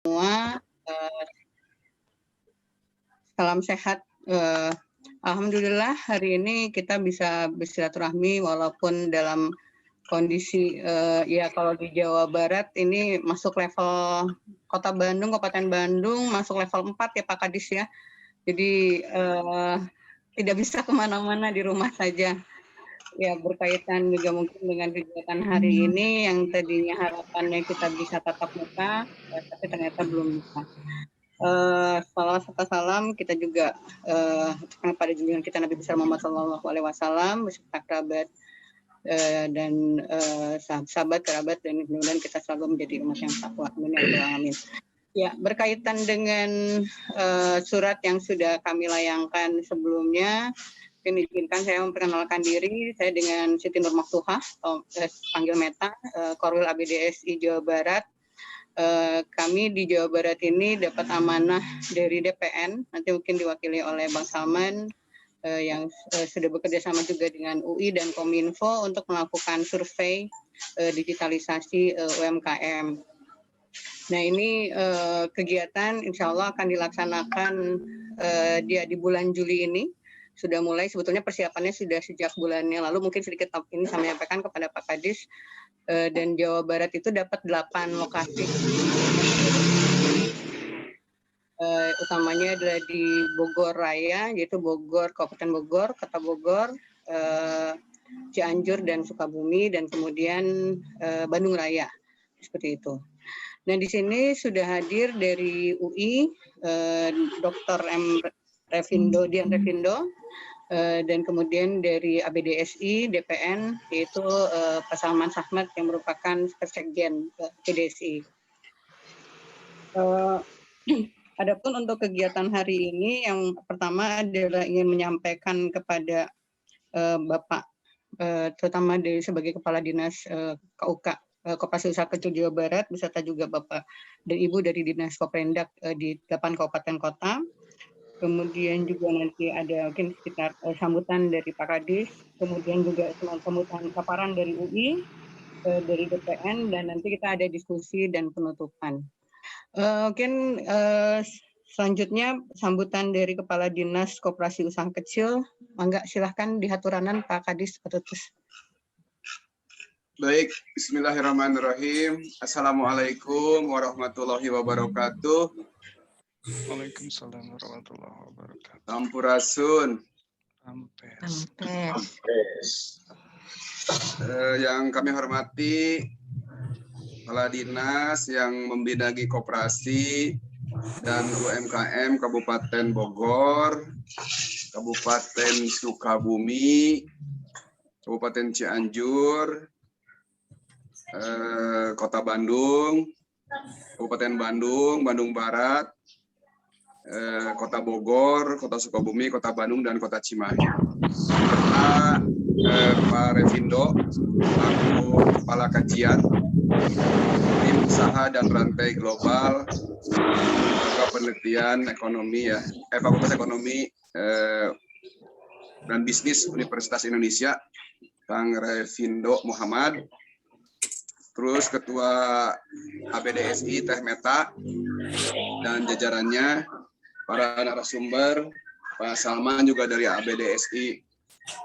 semua, salam sehat. Alhamdulillah hari ini kita bisa bersilaturahmi walaupun dalam kondisi ya kalau di Jawa Barat ini masuk level Kota Bandung, Kabupaten Bandung masuk level 4 ya Pak Kadis ya. Jadi tidak bisa kemana-mana, di rumah saja. Ya berkaitan juga mungkin dengan kegiatan hari ini yang tadinya harapannya kita bisa tatap muka, tapi ternyata belum bisa. Salawat serta salam kita juga pada junjungan kita Nabi besar Muhammad SAW beserta kerabat dan sahabat kerabat, dan mudah-mudahan kita selalu menjadi umat yang takwa. Amin ya rabbal alamin. Ya, berkaitan dengan surat yang sudah kami layangkan sebelumnya, izinkan saya memperkenalkan diri. Saya dengan Siti Nur Maktuhah, panggil Meta, Korwil ABDSI Jawa Barat. Kami di Jawa Barat ini dapat amanah dari DPN, nanti mungkin diwakili oleh Bang Salman, yang sudah bekerja sama juga dengan UI dan Kominfo untuk melakukan survei digitalisasi UMKM. Nah ini kegiatan insya Allah akan dilaksanakan di bulan Juli ini. Sudah mulai, sebetulnya persiapannya sudah sejak bulannya lalu, mungkin sedikit ini saya menyampaikan kepada Pak Kadis, dan Jawa Barat itu dapat 8 lokasi. Utamanya adalah di Bogor Raya, yaitu Bogor, Kabupaten Bogor, Kota Bogor, Cianjur dan Sukabumi, dan kemudian Bandung Raya, seperti itu. Nah di sini sudah hadir dari UI, Dr. Dian Revindo, dan kemudian dari ABDSI, DPN, yaitu Pak Salman Sahmat yang merupakan Sekjen PDSI. Adapun untuk kegiatan hari ini, yang pertama adalah ingin menyampaikan kepada Bapak, terutama sebagai Kepala Dinas KUK, Koperasi Usaha Kecil Jawa Barat, beserta juga Bapak dan Ibu dari Dinas Koprendak di 8 kabupaten kota. Kemudian juga nanti ada mungkin sekitar sambutan dari Pak Kadis, kemudian juga sambutan paparan dari UI, dari DPN, dan nanti kita ada diskusi dan penutupan. Mungkin selanjutnya sambutan dari Kepala Dinas Koperasi Usaha Kecil. Mangga silahkan dihaturanan Pak Kadis. Baik, bismillahirrahmanirrahim. Assalamualaikum warahmatullahi wabarakatuh. Waalaikumsalam warahmatullahi wabarakatuh. Sampurasun. Ampes. Yang kami hormati Kepala Dinas yang membinagi koperasi dan UMKM Kabupaten Bogor, Kabupaten Sukabumi, Kabupaten Cianjur, Kota Bandung, Kabupaten Bandung, Bandung Barat, Kota Bogor, Kota Sukabumi, Kota Bandung, dan Kota Cimahi. Serta Pak Revindo, selaku Kepala Kajian Tim Usaha dan Rantai Global Lembaga Penelitian Ekonomi Fakultas Ekonomi dan Bisnis Universitas Indonesia, Kang Revindo Muhammad. Terus Ketua ABDSI Teh Meta dan jajarannya, para narasumber, Pak Salman juga dari ABDSI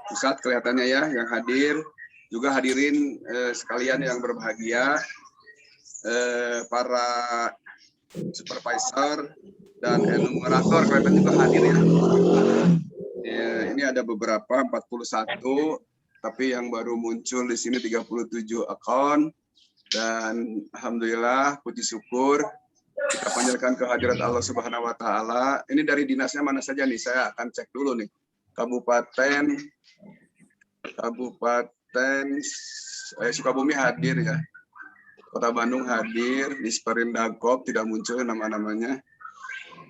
Pusat kelihatannya ya yang hadir, juga hadirin sekalian yang berbahagia, para supervisor dan enumerator kelihatan juga hadir ya. Ini ada beberapa 41, tapi yang baru muncul di sini 37 akun. Dan alhamdulillah, puji syukur kita panjatkan kehadirat Allah Subhanahu wa taala. Ini dari dinasnya mana saja nih? Saya akan cek dulu nih. Kabupaten Sukabumi hadir ya. Kota Bandung hadir, di Sperindagob tidak muncul nama-namanya.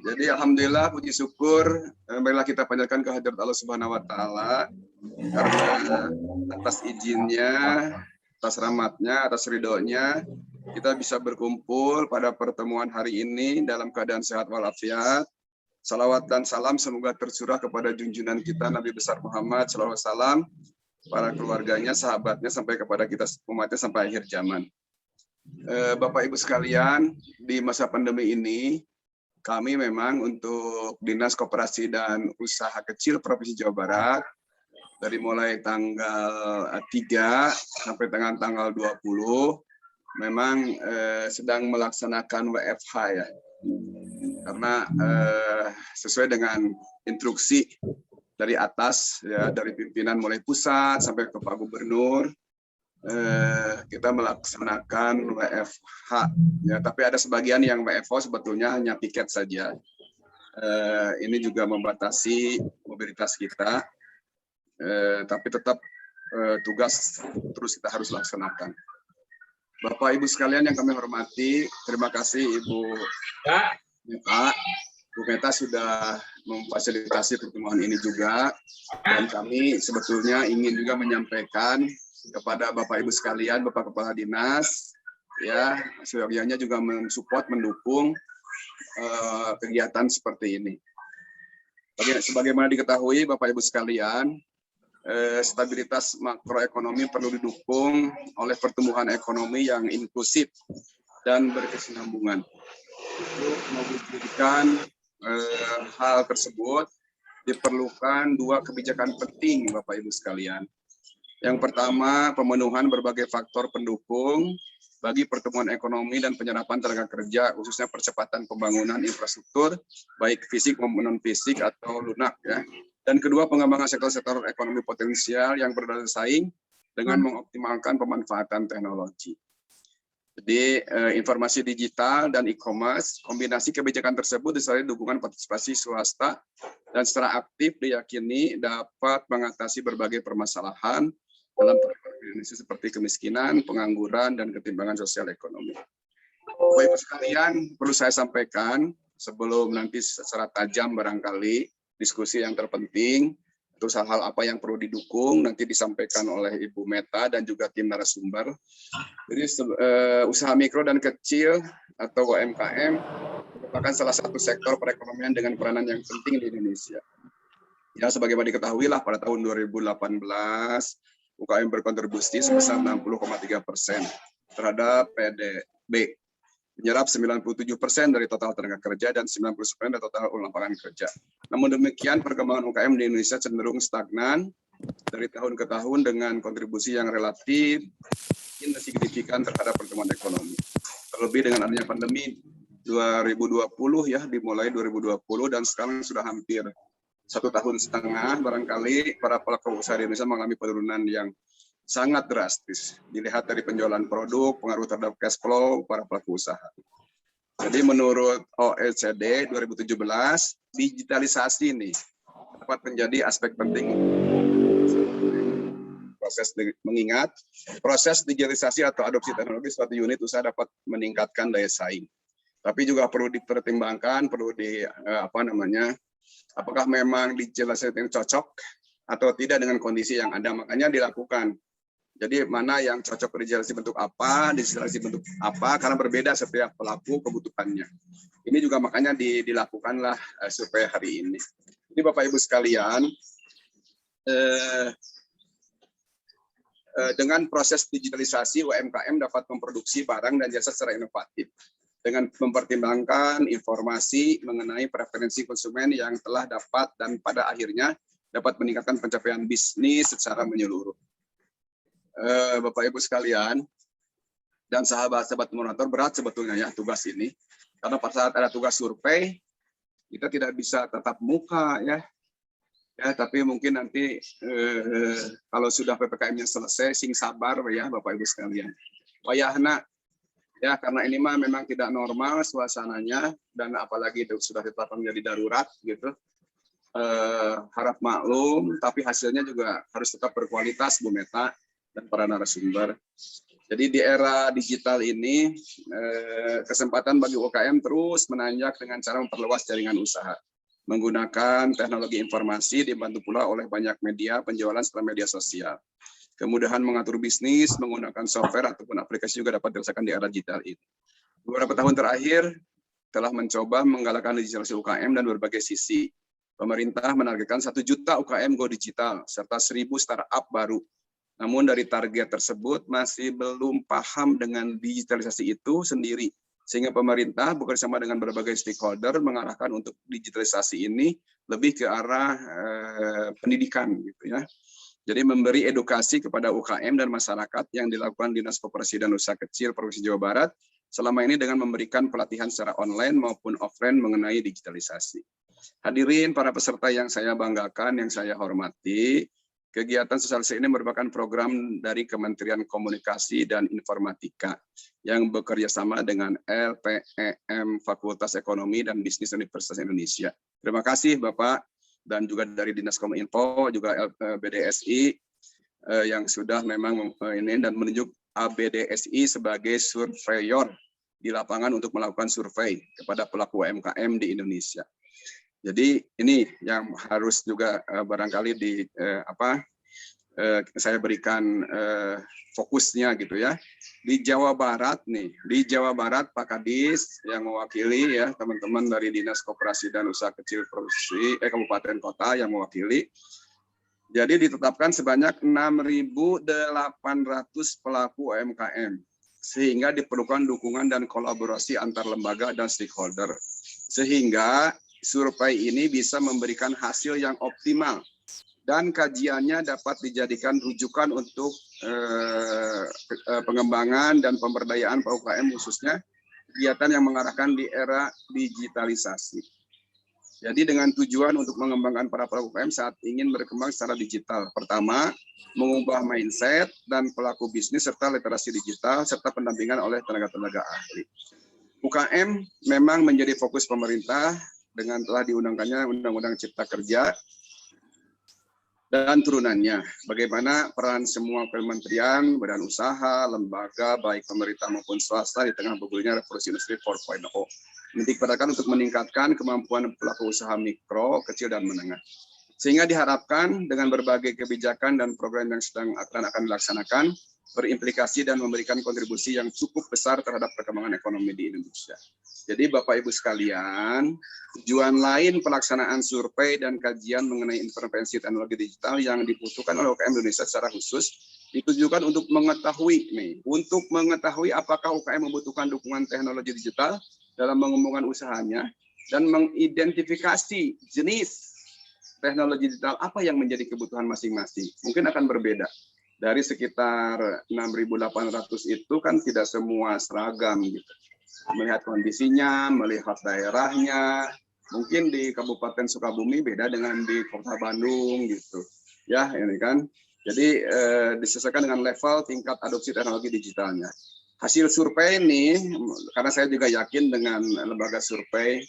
Jadi alhamdulillah, puji syukur, marilah kita panjatkan kehadirat Allah Subhanahu wa taala karena atas izinnya, atas rahmatnya, atas ridhonya, kita bisa berkumpul pada pertemuan hari ini dalam keadaan sehat walafiat. Salawat dan salam semoga tercurah kepada junjungan kita Nabi besar Muhammad SAW, para keluarganya, sahabatnya, sampai kepada kita umatnya sampai akhir zaman. Bapak Ibu sekalian, di masa pandemi ini kami memang untuk Dinas Koperasi dan Usaha Kecil Provinsi Jawa Barat dari mulai tanggal 3 sampai dengan tanggal 20 memang sedang melaksanakan WFH ya. Karena sesuai dengan instruksi dari atas ya, dari pimpinan mulai pusat sampai ke Pak Gubernur, kita melaksanakan WFH ya, tapi ada sebagian yang WFO sebetulnya hanya piket saja. Ini juga membatasi mobilitas kita, tapi tetap tugas terus kita harus laksanakan. Bapak Ibu sekalian yang kami hormati, terima kasih Ibu Meta. Bu Meta sudah memfasilitasi pertemuan ini juga, dan kami sebetulnya ingin juga menyampaikan kepada Bapak Ibu sekalian, Bapak Kepala Dinas, ya, seyogianya juga mensupport, mendukung kegiatan seperti ini. Sebagaimana diketahui Bapak Ibu sekalian, stabilitas makroekonomi perlu didukung oleh pertumbuhan ekonomi yang inklusif dan berkesinambungan. Untuk mewujudkan hal tersebut diperlukan dua kebijakan penting Bapak Ibu sekalian. Yang pertama, pemenuhan berbagai faktor pendukung bagi pertumbuhan ekonomi dan penyerapan tenaga kerja, khususnya percepatan pembangunan infrastruktur, baik fisik maupun non-fisik atau lunak. Ya. Dan kedua, pengembangan sektor-sektor ekonomi potensial yang berdaya saing dengan mengoptimalkan pemanfaatan teknologi. Jadi, informasi digital dan e-commerce, kombinasi kebijakan tersebut disertai dukungan partisipasi swasta dan secara aktif diyakini dapat mengatasi berbagai permasalahan dalam perekonomian Indonesia seperti kemiskinan, pengangguran, dan ketimpangan sosial ekonomi. Bapak Ibu sekalian, perlu saya sampaikan sebelum nanti secara tajam barangkali diskusi yang terpenting, terus hal-hal apa yang perlu didukung nanti disampaikan oleh Ibu Meta dan juga tim narasumber. Jadi usaha mikro dan kecil atau UMKM merupakan salah satu sektor perekonomian dengan peranan yang penting di Indonesia. Ya, sebagaimana diketahui lah pada tahun 2018 UKM berkontribusi sebesar 60,3% terhadap PDB, menyerap 97% dari total tenaga kerja dan 90% dari total lapangan kerja. Namun demikian, perkembangan UKM di Indonesia cenderung stagnan dari tahun ke tahun dengan kontribusi yang relatif signifikan terhadap pertumbuhan ekonomi. Terlebih dengan adanya pandemi 2020 ya, dimulai 2020 dan sekarang sudah hampir 1,5 tahun barangkali para pelaku usaha di Indonesia mengalami penurunan yang sangat drastis. Dilihat dari penjualan produk, pengaruh terhadap cash flow para pelaku usaha. Jadi menurut OECD 2017, digitalisasi ini dapat menjadi aspek penting mengingat proses digitalisasi atau adopsi teknologi suatu unit usaha dapat meningkatkan daya saing. Tapi juga perlu dipertimbangkan, perlu apakah memang digitalisasi yang cocok atau tidak dengan kondisi yang ada, makanya dilakukan. Jadi mana yang cocok digitalisasi bentuk apa, digitalisasi bentuk apa, karena berbeda setiap pelaku kebutuhannya. Ini juga makanya dilakukanlah survei hari ini. Jadi Bapak Ibu sekalian, dengan proses digitalisasi UMKM dapat memproduksi barang dan jasa secara inovatif dengan mempertimbangkan informasi mengenai preferensi konsumen yang telah dapat dan pada akhirnya dapat meningkatkan pencapaian bisnis secara menyeluruh. Bapak Ibu sekalian dan sahabat-sahabat moderator, berat sebetulnya ya tugas ini, karena pada saat ada tugas survei kita tidak bisa tatap muka ya, tapi mungkin nanti kalau sudah PPKM-nya selesai, sing sabar ya Bapak Ibu sekalian. Wayahna ya, karena ini mah memang tidak normal suasananya dan apalagi itu sudah ditetapkan menjadi darurat gitu. Harap maklum, tapi hasilnya juga harus tetap berkualitas Bu Meta dan para narasumber. Jadi di era digital ini kesempatan bagi UKM terus menanjak dengan cara memperluas jaringan usaha. Menggunakan teknologi informasi dibantu pula oleh banyak media penjualan setelah media sosial. Kemudahan mengatur bisnis menggunakan software ataupun aplikasi juga dapat dirasakan di era digital ini. Beberapa tahun terakhir telah mencoba menggalakkan digitalisasi UKM dan berbagai sisi. Pemerintah menargetkan 1 juta UKM go digital serta 1.000 startup baru Namun dari target tersebut masih belum paham dengan digitalisasi itu sendiri. Sehingga pemerintah bekerjasama dengan berbagai stakeholder mengarahkan untuk digitalisasi ini lebih ke arah pendidikan gitu ya. Jadi memberi edukasi kepada UKM dan masyarakat yang dilakukan Dinas Koperasi dan Usaha Kecil Provinsi Jawa Barat selama ini dengan memberikan pelatihan secara online maupun offline mengenai digitalisasi. Hadirin para peserta yang saya banggakan, yang saya hormati, kegiatan sosialisasi ini merupakan program dari Kementerian Komunikasi dan Informatika yang bekerja sama dengan LPEM Fakultas Ekonomi dan Bisnis Universitas Indonesia. Terima kasih Bapak, dan juga dari Dinas Kominfo, juga BDSI yang sudah memang ini dan menunjuk ABDSI sebagai surveyor di lapangan untuk melakukan survei kepada pelaku UMKM di Indonesia. Jadi ini yang harus juga barangkali saya berikan fokusnya gitu ya. Di Jawa Barat nih, di Jawa Barat Pak Kadis yang mewakili ya teman-teman dari Dinas Koperasi dan Usaha Kecil Provinsi Kabupaten Kota yang mewakili. Jadi ditetapkan sebanyak 6.800 pelaku UMKM sehingga diperlukan dukungan dan kolaborasi antar lembaga dan stakeholder sehingga survei ini bisa memberikan hasil yang optimal dan kajiannya dapat dijadikan rujukan untuk pengembangan dan pemberdayaan UKM khususnya kegiatan yang mengarahkan di era digitalisasi. Jadi dengan tujuan untuk mengembangkan para pelaku UKM saat ingin berkembang secara digital. Pertama, mengubah mindset dan pelaku bisnis serta literasi digital serta pendampingan oleh tenaga-tenaga ahli. UKM memang menjadi fokus pemerintah dengan telah diundangkannya Undang-Undang Cipta Kerja dan turunannya. Bagaimana peran semua kementerian, badan usaha, lembaga, baik pemerintah maupun swasta di tengah bergulirnya revolusi industri 4.0. Menitikberatkan untuk meningkatkan kemampuan pelaku usaha mikro, kecil, dan menengah. Sehingga diharapkan dengan berbagai kebijakan dan program yang sedang akan dilaksanakan, berimplikasi dan memberikan kontribusi yang cukup besar terhadap perkembangan ekonomi di Indonesia. Jadi Bapak Ibu sekalian, tujuan lain pelaksanaan survei dan kajian mengenai intervensi teknologi digital yang dibutuhkan oleh UKM Indonesia secara khusus ditujukan untuk mengetahui apakah UKM membutuhkan dukungan teknologi digital dalam mengembangkan usahanya dan mengidentifikasi jenis teknologi digital apa yang menjadi kebutuhan masing-masing. Mungkin akan berbeda. Dari sekitar 6.800 itu kan tidak semua seragam gitu. Melihat kondisinya, melihat daerahnya, mungkin di Kabupaten Sukabumi beda dengan di Kota Bandung gitu. Ya, ini kan. Jadi disesuaikan dengan level tingkat adopsi teknologi digitalnya. Hasil survei ini, karena saya juga yakin dengan lembaga survei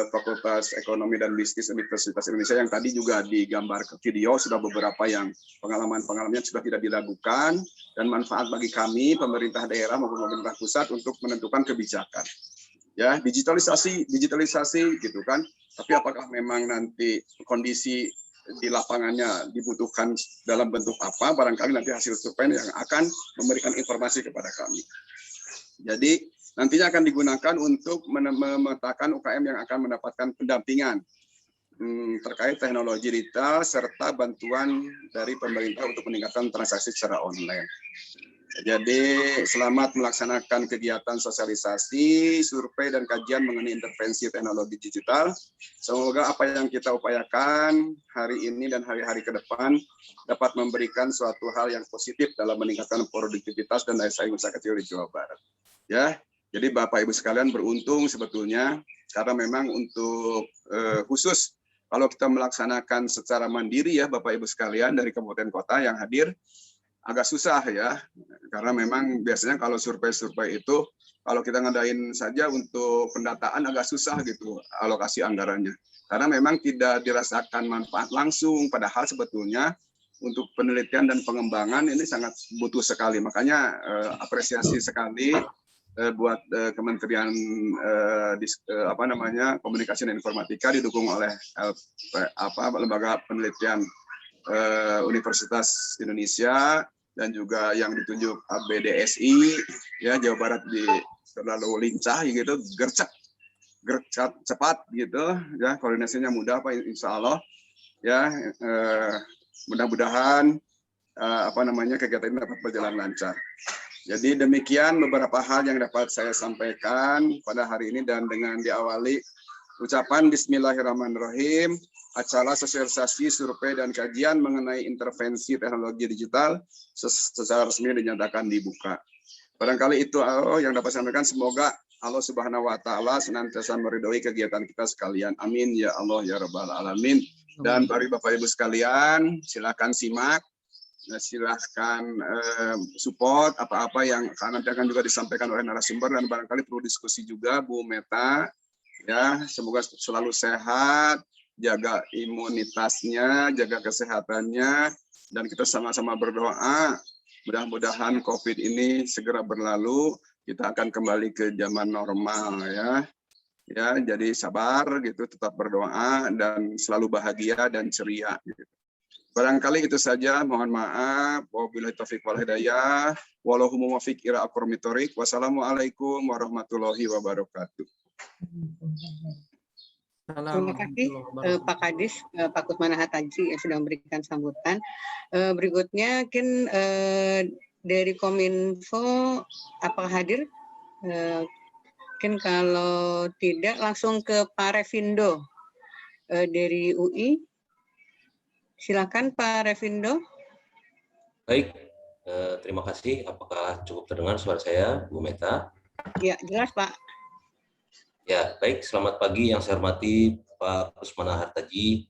Fakultas Ekonomi dan Bisnis Universitas Indonesia yang tadi juga digambar ke video, sudah beberapa yang pengalaman-pengalamannya sudah tidak dilakukan dan manfaat bagi kami pemerintah daerah maupun pemerintah pusat untuk menentukan kebijakan. Ya, digitalisasi gitu kan. Tapi apakah memang nanti kondisi di lapangannya dibutuhkan dalam bentuk apa? Barangkali nanti hasil survei yang akan memberikan informasi kepada kami. Jadi nantinya akan digunakan untuk memetakan UKM yang akan mendapatkan pendampingan terkait teknologi digital serta bantuan dari pemerintah untuk meningkatkan transaksi secara online. Jadi selamat melaksanakan kegiatan sosialisasi, survei dan kajian mengenai intervensi teknologi digital. Semoga apa yang kita upayakan hari ini dan hari-hari ke depan dapat memberikan suatu hal yang positif dalam meningkatkan produktivitas dan daya saing usaha kecil di Jawa Barat. Ya. Jadi Bapak Ibu sekalian beruntung sebetulnya karena memang untuk khusus kalau kita melaksanakan secara mandiri ya Bapak Ibu sekalian dari kabupaten kota yang hadir agak susah ya karena memang biasanya kalau survei-survei itu kalau kita ngadain saja untuk pendataan agak susah gitu alokasi anggarannya karena memang tidak dirasakan manfaat langsung padahal sebetulnya untuk penelitian dan pengembangan ini sangat butuh sekali makanya apresiasi sekali buat Kementerian Komunikasi dan Informatika didukung oleh lembaga penelitian Universitas Indonesia dan juga yang ditunjuk BDSI ya Jawa Barat di terlalu lincah gitu gercep cepat gitu ya koordinasinya mudah Pak insya Allah ya mudah-mudahan kegiatan ini dapat berjalan lancar. Jadi demikian beberapa hal yang dapat saya sampaikan pada hari ini, dan dengan diawali ucapan Bismillahirrahmanirrahim, acara sosialisasi, survei, dan kajian mengenai intervensi teknologi digital secara resmi dinyatakan dibuka. Barangkali itu yang dapat saya sampaikan. Semoga Allah Subhanahu wa Ta'ala senantiasa meridhoi kegiatan kita sekalian. Amin ya Allah ya Rabbal Alamin. Dan bagi Bapak Ibu sekalian, silakan simak. Silahkan support apa-apa yang nanti akan juga disampaikan oleh narasumber, dan barangkali perlu diskusi juga Bu Meta, ya. Semoga selalu sehat, jaga imunitasnya, jaga kesehatannya, dan kita sama-sama berdoa mudah-mudahan COVID ini segera berlalu, kita akan kembali ke zaman normal, ya. Ya, jadi sabar gitu, tetap berdoa dan selalu bahagia dan ceria gitu. Barangkali itu saja, mohon maaf. Wabillahi taufiq wal hidayah. Wallahu muwaffiq ila aqwamit thoriq. Wassalamualaikum warahmatullahi wabarakatuh. Terima kasih Pak Kadis, Pak Kusmanahat Haji yang sudah memberikan sambutan. Berikutnya mungkin dari Kominfo apakah hadir? Mungkin kalau tidak langsung ke Pak Revindo dari UI. Silakan Pak Revindo. Baik, terima kasih. Apakah cukup terdengar suara saya, Bu Meta? Ya, jelas Pak. Ya, baik. Selamat pagi yang saya hormati Pak Kusmanahat Haji.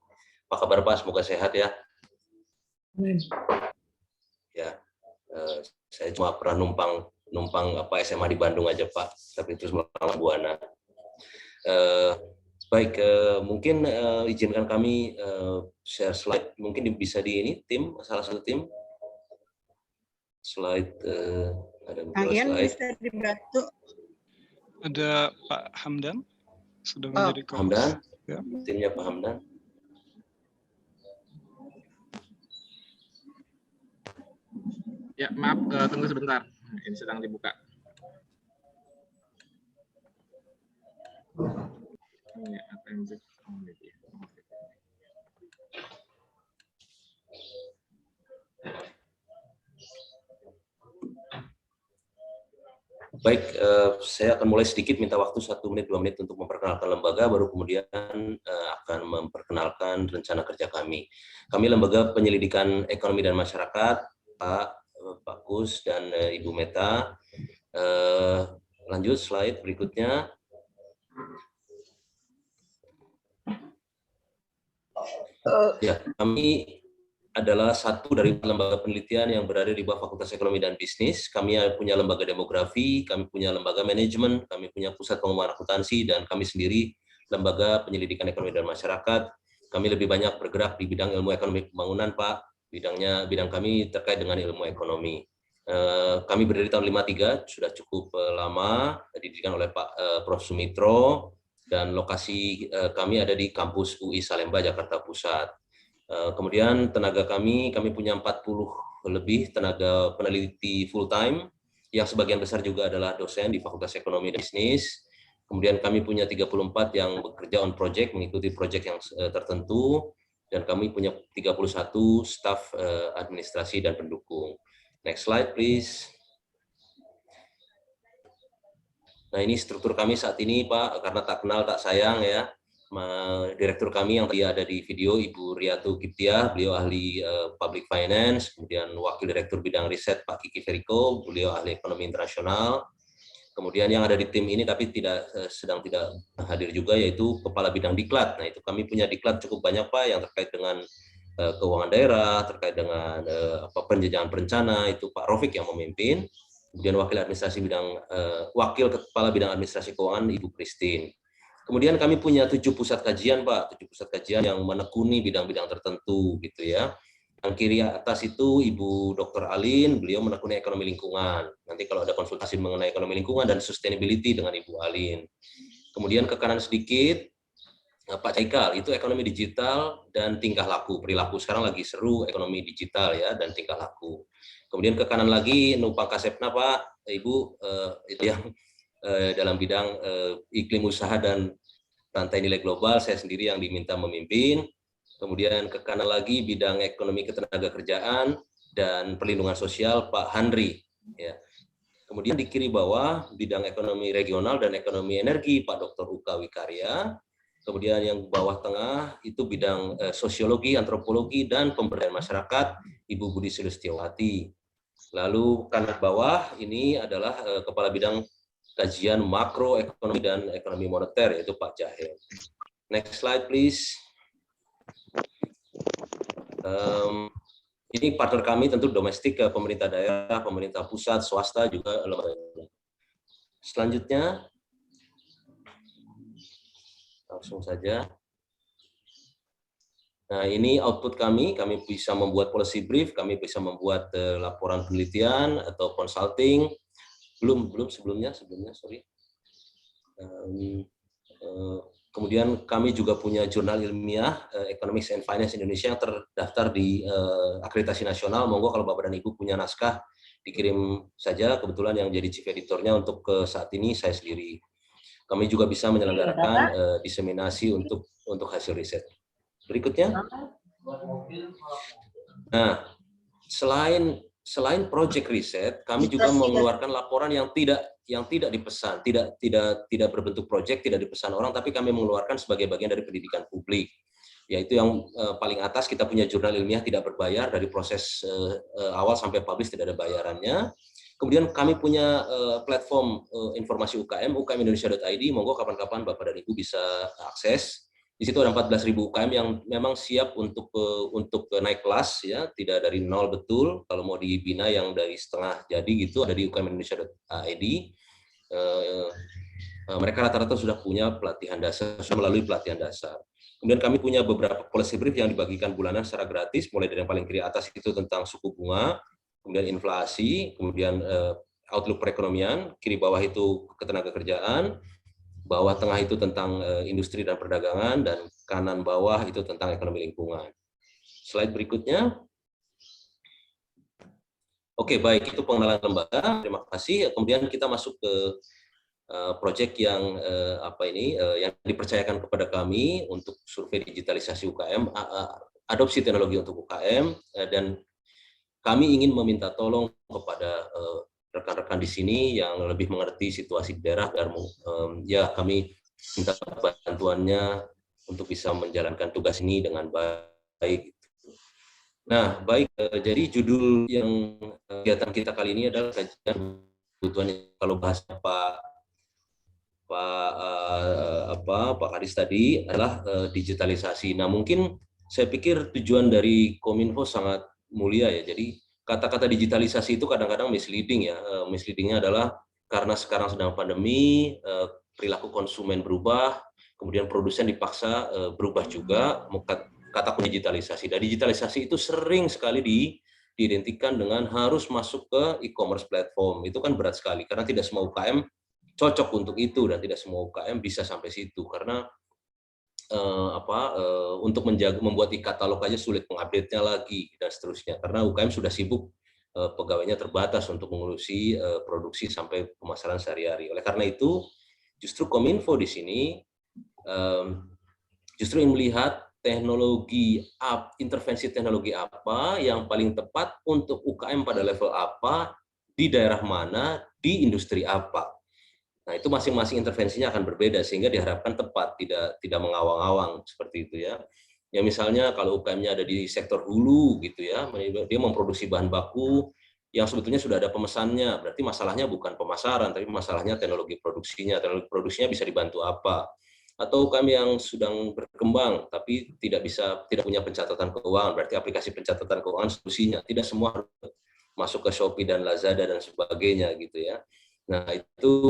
Apa kabar Pak? Semoga sehat ya. Ya, saya cuma pernah numpang SMA di Bandung aja Pak, tapi terus melawan Buana. Baik, mungkin izinkan kami share slide, mungkin bisa di ini tim, salah satu tim slide, ada beberapa slide. Bisa dibantu. Ada Pak Hamdan sudah menjadi Hamdan, ya. Timnya Pak Hamdan. Ya, maaf, tunggu sebentar, ini sedang dibuka. Ya, Baik, saya akan mulai sedikit, minta waktu 1 menit 2 menit untuk memperkenalkan lembaga, baru kemudian akan memperkenalkan rencana kerja kami. Kami Lembaga Penyelidikan Ekonomi dan Masyarakat, Pak Kus dan Ibu Meta. Lanjut slide berikutnya. Ya, kami adalah satu dari lembaga penelitian yang berada di bawah Fakultas Ekonomi dan Bisnis. Kami punya lembaga demografi, kami punya lembaga manajemen, kami punya pusat pengembangan akuntansi, dan kami sendiri lembaga penyelidikan ekonomi dan masyarakat. Kami lebih banyak bergerak di bidang ilmu ekonomi pembangunan, Pak. Bidang kami terkait dengan ilmu ekonomi. Kami berdiri tahun 53, sudah cukup lama, didirikan oleh Pak Prof. Sumitro, dan lokasi kami ada di kampus UI Salemba, Jakarta Pusat. Kemudian tenaga kami punya 40 lebih tenaga peneliti full time, yang sebagian besar juga adalah dosen di Fakultas Ekonomi dan Bisnis. Kemudian kami punya 34 yang bekerja on project, mengikuti project yang tertentu, dan kami punya 31 staf administrasi dan pendukung. Next slide, please. Nah, ini struktur kami saat ini, Pak, karena tak kenal tak sayang ya. Direktur kami yang tadi ada di video, Ibu Riatu Kiptiah, beliau ahli public finance, kemudian wakil direktur bidang riset Pak Kiki Feriko, beliau ahli ekonomi internasional. Kemudian yang ada di tim ini tapi sedang tidak hadir juga, yaitu kepala bidang diklat. Nah, itu kami punya diklat cukup banyak, Pak, yang terkait dengan keuangan daerah, terkait dengan penjenjangan perencana, itu Pak Rofik yang memimpin. Kemudian wakil kepala bidang administrasi keuangan Ibu Christine. Kemudian kami punya 7 pusat kajian, Pak, 7 pusat kajian yang menekuni bidang-bidang tertentu gitu ya. Yang kiri atas itu Ibu Dr. Alin, beliau menekuni ekonomi lingkungan. Nanti kalau ada konsultasi mengenai ekonomi lingkungan dan sustainability dengan Ibu Alin. Kemudian ke kanan sedikit, Pak Caikal, itu ekonomi digital dan tingkah laku, perilaku. Sekarang lagi seru ekonomi digital ya, dan tingkah laku. Kemudian ke kanan lagi, Nupang Kasepna, Pak, Ibu, itu yang dalam bidang iklim usaha dan rantai nilai global, saya sendiri yang diminta memimpin. Kemudian ke kanan lagi bidang ekonomi ketenaga kerjaan, dan Perlindungan Sosial Pak Handri. Ya. Kemudian di kiri bawah bidang ekonomi regional dan ekonomi energi Pak Dr. Uka Wikarya. Kemudian yang bawah tengah itu bidang sosiologi, antropologi, dan pemberdayaan masyarakat Ibu Budi Sulistiawati. Lalu kanan bawah ini adalah Kepala Bidang Kajian Makroekonomi dan Ekonomi Moneter, yaitu Pak Jahel. Next slide, please. Ini partner kami tentu domestik, pemerintah daerah, pemerintah pusat, swasta, juga lembaga. Selanjutnya, langsung saja. Nah, ini output kami bisa membuat policy brief, kami bisa membuat laporan penelitian atau consulting. Belum sebelumnya, sorry. Kemudian kami juga punya jurnal ilmiah Economics and Finance Indonesia yang terdaftar di akreditasi nasional. Monggo kalau Bapak dan Ibu punya naskah dikirim saja. Kebetulan yang jadi chief editornya untuk saat ini saya sendiri. Kami juga bisa menyelenggarakan diseminasi untuk hasil riset. Berikutnya. Nah, selain project riset, kami juga mengeluarkan laporan yang tidak dipesan, tidak berbentuk project, tidak dipesan orang, tapi kami mengeluarkan sebagai bagian dari pendidikan publik. Yaitu yang paling atas, kita punya jurnal ilmiah tidak berbayar, dari proses awal sampai publish tidak ada bayarannya. Kemudian kami punya platform informasi UKM, ukmindonesia.id, monggo kapan-kapan Bapak dan Ibu bisa akses. Di situ ada 14.000 UKM yang memang siap untuk naik kelas, ya, tidak dari nol betul. Kalau mau dibina yang dari setengah jadi gitu ada di ukmindonesia.id. Mereka rata-rata sudah punya pelatihan dasar, sudah melalui pelatihan dasar. Kemudian kami punya beberapa policy brief yang dibagikan bulanan secara gratis, mulai dari yang paling kiri atas itu tentang suku bunga, kemudian inflasi, kemudian outlook perekonomian, kiri bawah itu ketenagakerjaan, bawah tengah itu tentang industri dan perdagangan, dan kanan bawah itu tentang ekonomi lingkungan. Slide berikutnya. Oke, baik, itu pengenalan lembaga. Terima kasih. Kemudian kita masuk ke proyek yang yang dipercayakan kepada kami untuk survei digitalisasi UKM, adopsi teknologi untuk UKM, dan kami ingin meminta tolong kepada rekan-rekan di sini yang lebih mengerti situasi di daerah, agar ya kami minta bantuannya untuk bisa menjalankan tugas ini dengan baik. Nah, baik, jadi judul yang kegiatan kita kali ini adalah kajian kebutuhan, kalau bahasa Pak Kadis tadi adalah digitalisasi. Nah, mungkin saya pikir tujuan dari Kominfo sangat mulia, ya. Jadi kata-kata digitalisasi itu kadang-kadang misleading, ya. Misleadingnya adalah karena sekarang sedang pandemi, perilaku konsumen berubah, kemudian produsen dipaksa berubah juga, kata digitalisasi. Dan digitalisasi itu sering sekali diidentikan dengan harus masuk ke e-commerce platform. Itu kan berat sekali, karena tidak semua UKM cocok untuk itu, dan tidak semua UKM bisa sampai situ, karena untuk membuat e-katalog aja sulit, mengupdate-nya lagi dan seterusnya, karena UKM sudah sibuk, pegawainya terbatas untuk mengurusi produksi sampai pemasaran sehari-hari. Oleh karena itu, justru Kominfo di sini justru ingin melihat intervensi teknologi apa yang paling tepat untuk UKM pada level apa, di daerah mana, di industri apa. Nah, itu masing-masing intervensinya akan berbeda, sehingga diharapkan tepat, tidak mengawang-awang seperti itu, ya. Ya, misalnya kalau UKM-nya ada di sektor hulu gitu, ya, dia memproduksi bahan baku yang sebetulnya sudah ada pemesannya, berarti masalahnya bukan pemasaran, tapi masalahnya teknologi produksinya. Teknologi produksinya bisa dibantu apa? Atau UKM yang sedang berkembang tapi tidak punya pencatatan keuangan, berarti aplikasi pencatatan keuangan solusinya. Tidak semua harus masuk ke Shopee dan Lazada dan sebagainya gitu, ya. Nah, itu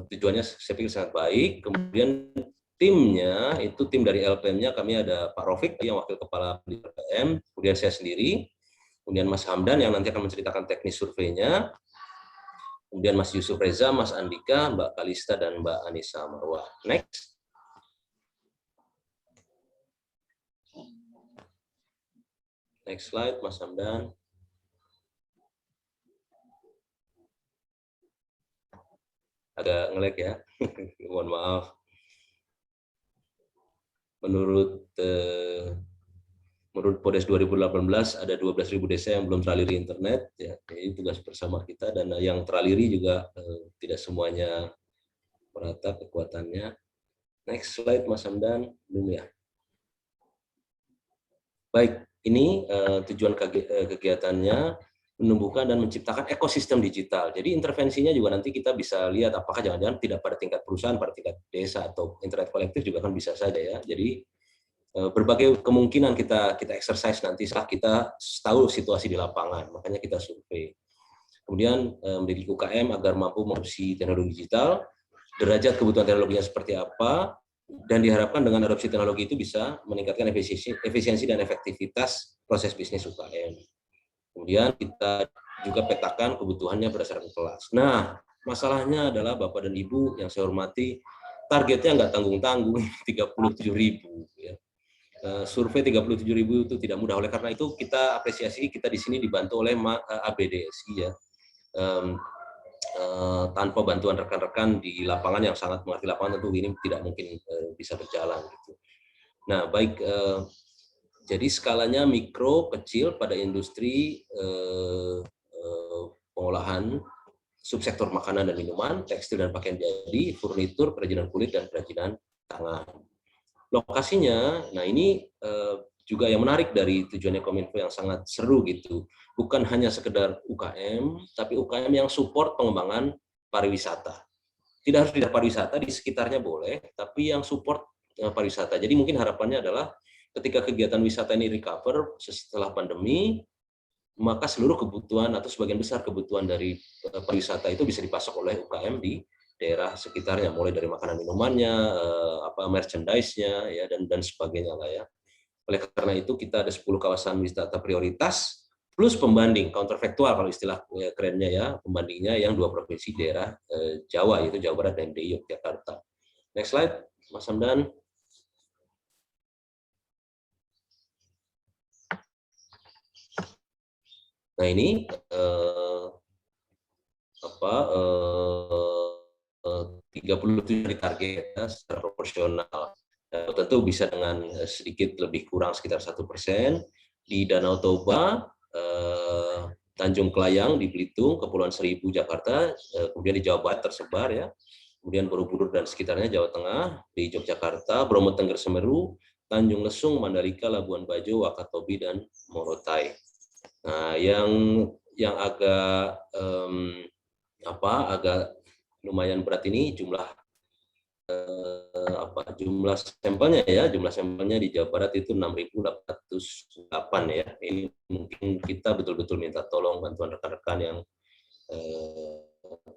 tujuannya saya pikir sangat baik. Kemudian timnya, itu tim dari LPM-nya, kami ada Pak Rofik yang wakil kepala LPM, kemudian saya sendiri, kemudian Mas Hamdan yang nanti akan menceritakan teknis surveinya, kemudian Mas Yusuf Reza, Mas Andika, Mbak Kalista, dan Mbak Anissa Marwah. Next. Next slide, Mas Hamdan. Agak nge-lag, ya. Mohon maaf. Menurut menurut Podes 2018 ada 12.000 desa yang belum teraliri internet, ya, ini tugas bersama kita, dan yang teraliri juga tidak semuanya merata kekuatannya. Next slide Mas Hamdan, belum ya. Baik, ini tujuan kegiatannya menumbuhkan dan menciptakan ekosistem digital. Jadi intervensinya juga nanti kita bisa lihat apakah jangan-jangan tidak pada tingkat perusahaan, pada tingkat desa atau internet kolektif juga kan bisa saja ya. Jadi berbagai kemungkinan kita exercise nanti setelah kita tahu situasi di lapangan, makanya kita survei. Kemudian mendidik UKM agar mampu mengadopsi teknologi digital, derajat kebutuhan teknologinya seperti apa, dan diharapkan dengan adopsi teknologi itu bisa meningkatkan efisiensi dan efektivitas proses bisnis UKM. Kemudian kita juga petakan kebutuhannya berdasarkan kelas. Nah, masalahnya adalah Bapak dan Ibu yang saya hormati, targetnya nggak tanggung-tanggung, 37.000. Ya. Survei 37.000 itu tidak mudah. Oleh karena itu kita apresiasi, kita di sini dibantu oleh ABDSI ya. Tanpa bantuan rekan-rekan di lapangan yang sangat mengerti lapangan tentu ini tidak mungkin bisa berjalan gitu. Nah, baik, jadi skalanya mikro kecil pada industri pengolahan subsektor makanan dan minuman, tekstil dan pakaian jadi, furnitur, kerajinan kulit dan kerajinan tangan. Lokasinya, nah ini juga yang menarik dari tujuannya Kominfo yang sangat seru gitu. Bukan hanya sekedar UKM, tapi UKM yang support pengembangan pariwisata. Tidak harus di pariwisata, di sekitarnya boleh, tapi yang support pariwisata. Jadi mungkin harapannya adalah ketika kegiatan wisata ini recover setelah pandemi, maka seluruh kebutuhan atau sebagian besar kebutuhan dari pariwisata itu bisa dipasok oleh UKM di daerah sekitarnya, mulai dari makanan minumannya, merchandise-nya, ya dan sebagainya lah ya. Oleh karena itu kita ada 10 kawasan wisata prioritas plus pembanding counterfactual kalau istilah kerennya ya, pembandingnya yang 2 provinsi daerah Jawa, yaitu Jawa Barat dan DIY Yogyakarta. Next slide, Mas Hamdan. Nah ini 37 di target ya, secara proporsional. Tentu bisa dengan sedikit lebih kurang sekitar 1%. Di Danau Toba, Tanjung Kelayang di Belitung, Kepulauan Seribu Jakarta, kemudian di Jawa Barat tersebar ya, kemudian Borobudur dan sekitarnya Jawa Tengah, di Yogyakarta, Bromo Tengger Semeru, Tanjung Lesung, Mandalika, Labuan Bajo, Wakatobi dan Morotai. Nah, yang agak agak lumayan berat ini jumlah sampelnya ya, jumlah sampelnya di Jawa Barat itu 6.808 ya. Ini mungkin kita betul-betul minta tolong bantuan rekan-rekan yang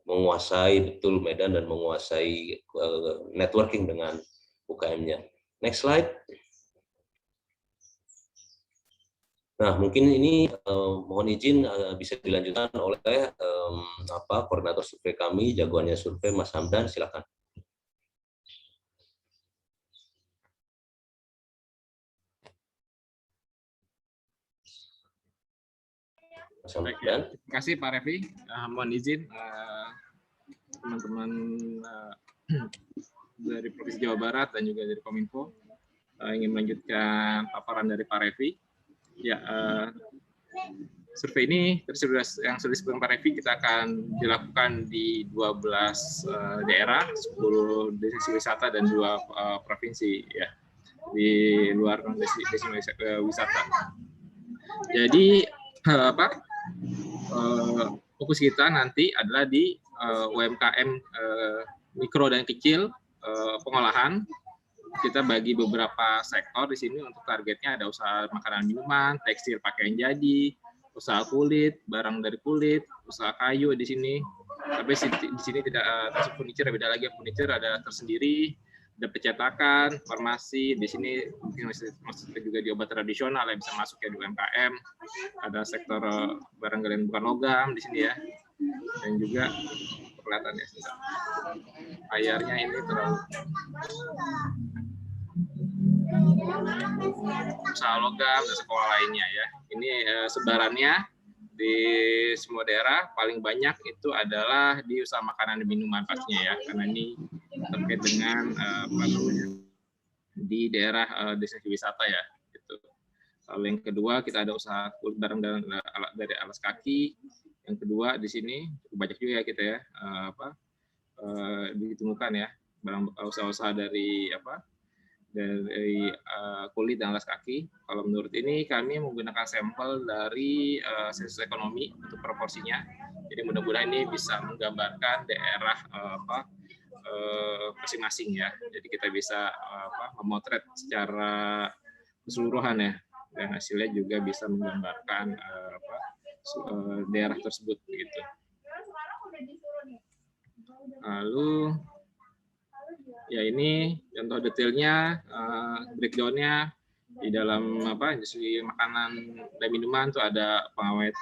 menguasai betul medan dan menguasai networking dengan UKM-nya. Next slide. Nah, mungkin ini mohon izin bisa dilanjutkan oleh koordinator survei kami, jagoannya survei Mas Hamdan, silakan. Baik, ya. Terima kasih Pak Refli. Mohon izin teman-teman dari Provinsi Jawa Barat dan juga dari Kominfo ingin melanjutkan paparan dari Pak Refli. Ya, survei ini yang sudah disebutkan Pak Refli kita akan dilakukan di 12 daerah, 10 destinasi wisata dan 2 provinsi ya di luar destinasi wisata. Jadi fokus kita nanti adalah di UMKM mikro dan kecil pengolahan. Kita bagi beberapa sektor di sini untuk targetnya ada usaha makanan minuman, tekstil pakaian jadi, usaha kulit, barang dari kulit, usaha kayu di sini. Tapi di sini tidak termasuk furniture, beda lagi furniture ada tersendiri, ada percetakan, farmasi, di sini mungkin masuk juga di obat tradisional yang bisa masuk ya di UMKM. Ada sektor barang galian bukan logam di sini ya. Dan juga kelihatan ya sudah. Layarnya ini terlalu usaha logam dan sekolah lainnya ya. Ini sebarannya di semua daerah, paling banyak itu adalah di usaha makanan dan minuman pastinya ya, karena ini terkait dengan di daerah destinasi wisata ya. Gitu. Lalu yang kedua kita ada usaha kulit barang dan dari alas kaki. Yang kedua di sini banyak juga ya kita ya ditemukan ya barang usaha-usaha dari kulit dan alas kaki. Kalau menurut ini kami menggunakan sampel dari sensus ekonomi untuk proporsinya. Jadi mudah-mudahan ini bisa menggambarkan daerah masing-masing ya. Jadi kita bisa memotret secara keseluruhan ya, dan hasilnya juga bisa menggambarkan daerah tersebut gitu. Lalu ya ini contoh detailnya, breakdown-nya di dalam industri makanan dan minuman tuh ada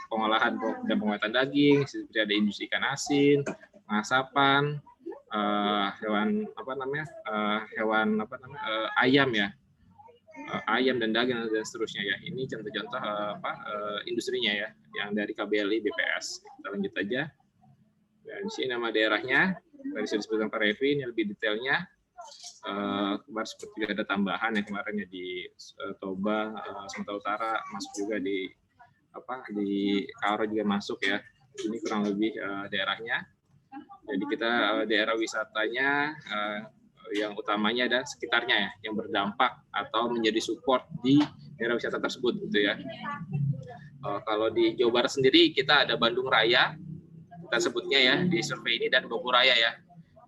pengolahan dan pengawetan daging, seperti ada industri ikan asin, pengasapan, hewan ayam ya, ayam dan daging dan seterusnya ya. Ini contoh-contoh industrinya ya, yang dari KBLI BPS. Kita lanjut aja. Dan di sini nama daerahnya tadi sudah disebutkan Pak Revi, ini lebih detailnya. Kemarin seperti ada tambahan ya kemarin ya di Toba, Sumatera Utara, masuk juga di Karo juga masuk ya. Ini kurang lebih daerahnya. Jadi kita daerah wisatanya yang utamanya ada sekitarnya ya, yang berdampak atau menjadi support di daerah wisata tersebut gitu ya. Kalau di Jawa Barat sendiri kita ada Bandung Raya, kita sebutnya ya di survei ini, dan Bogor Raya ya.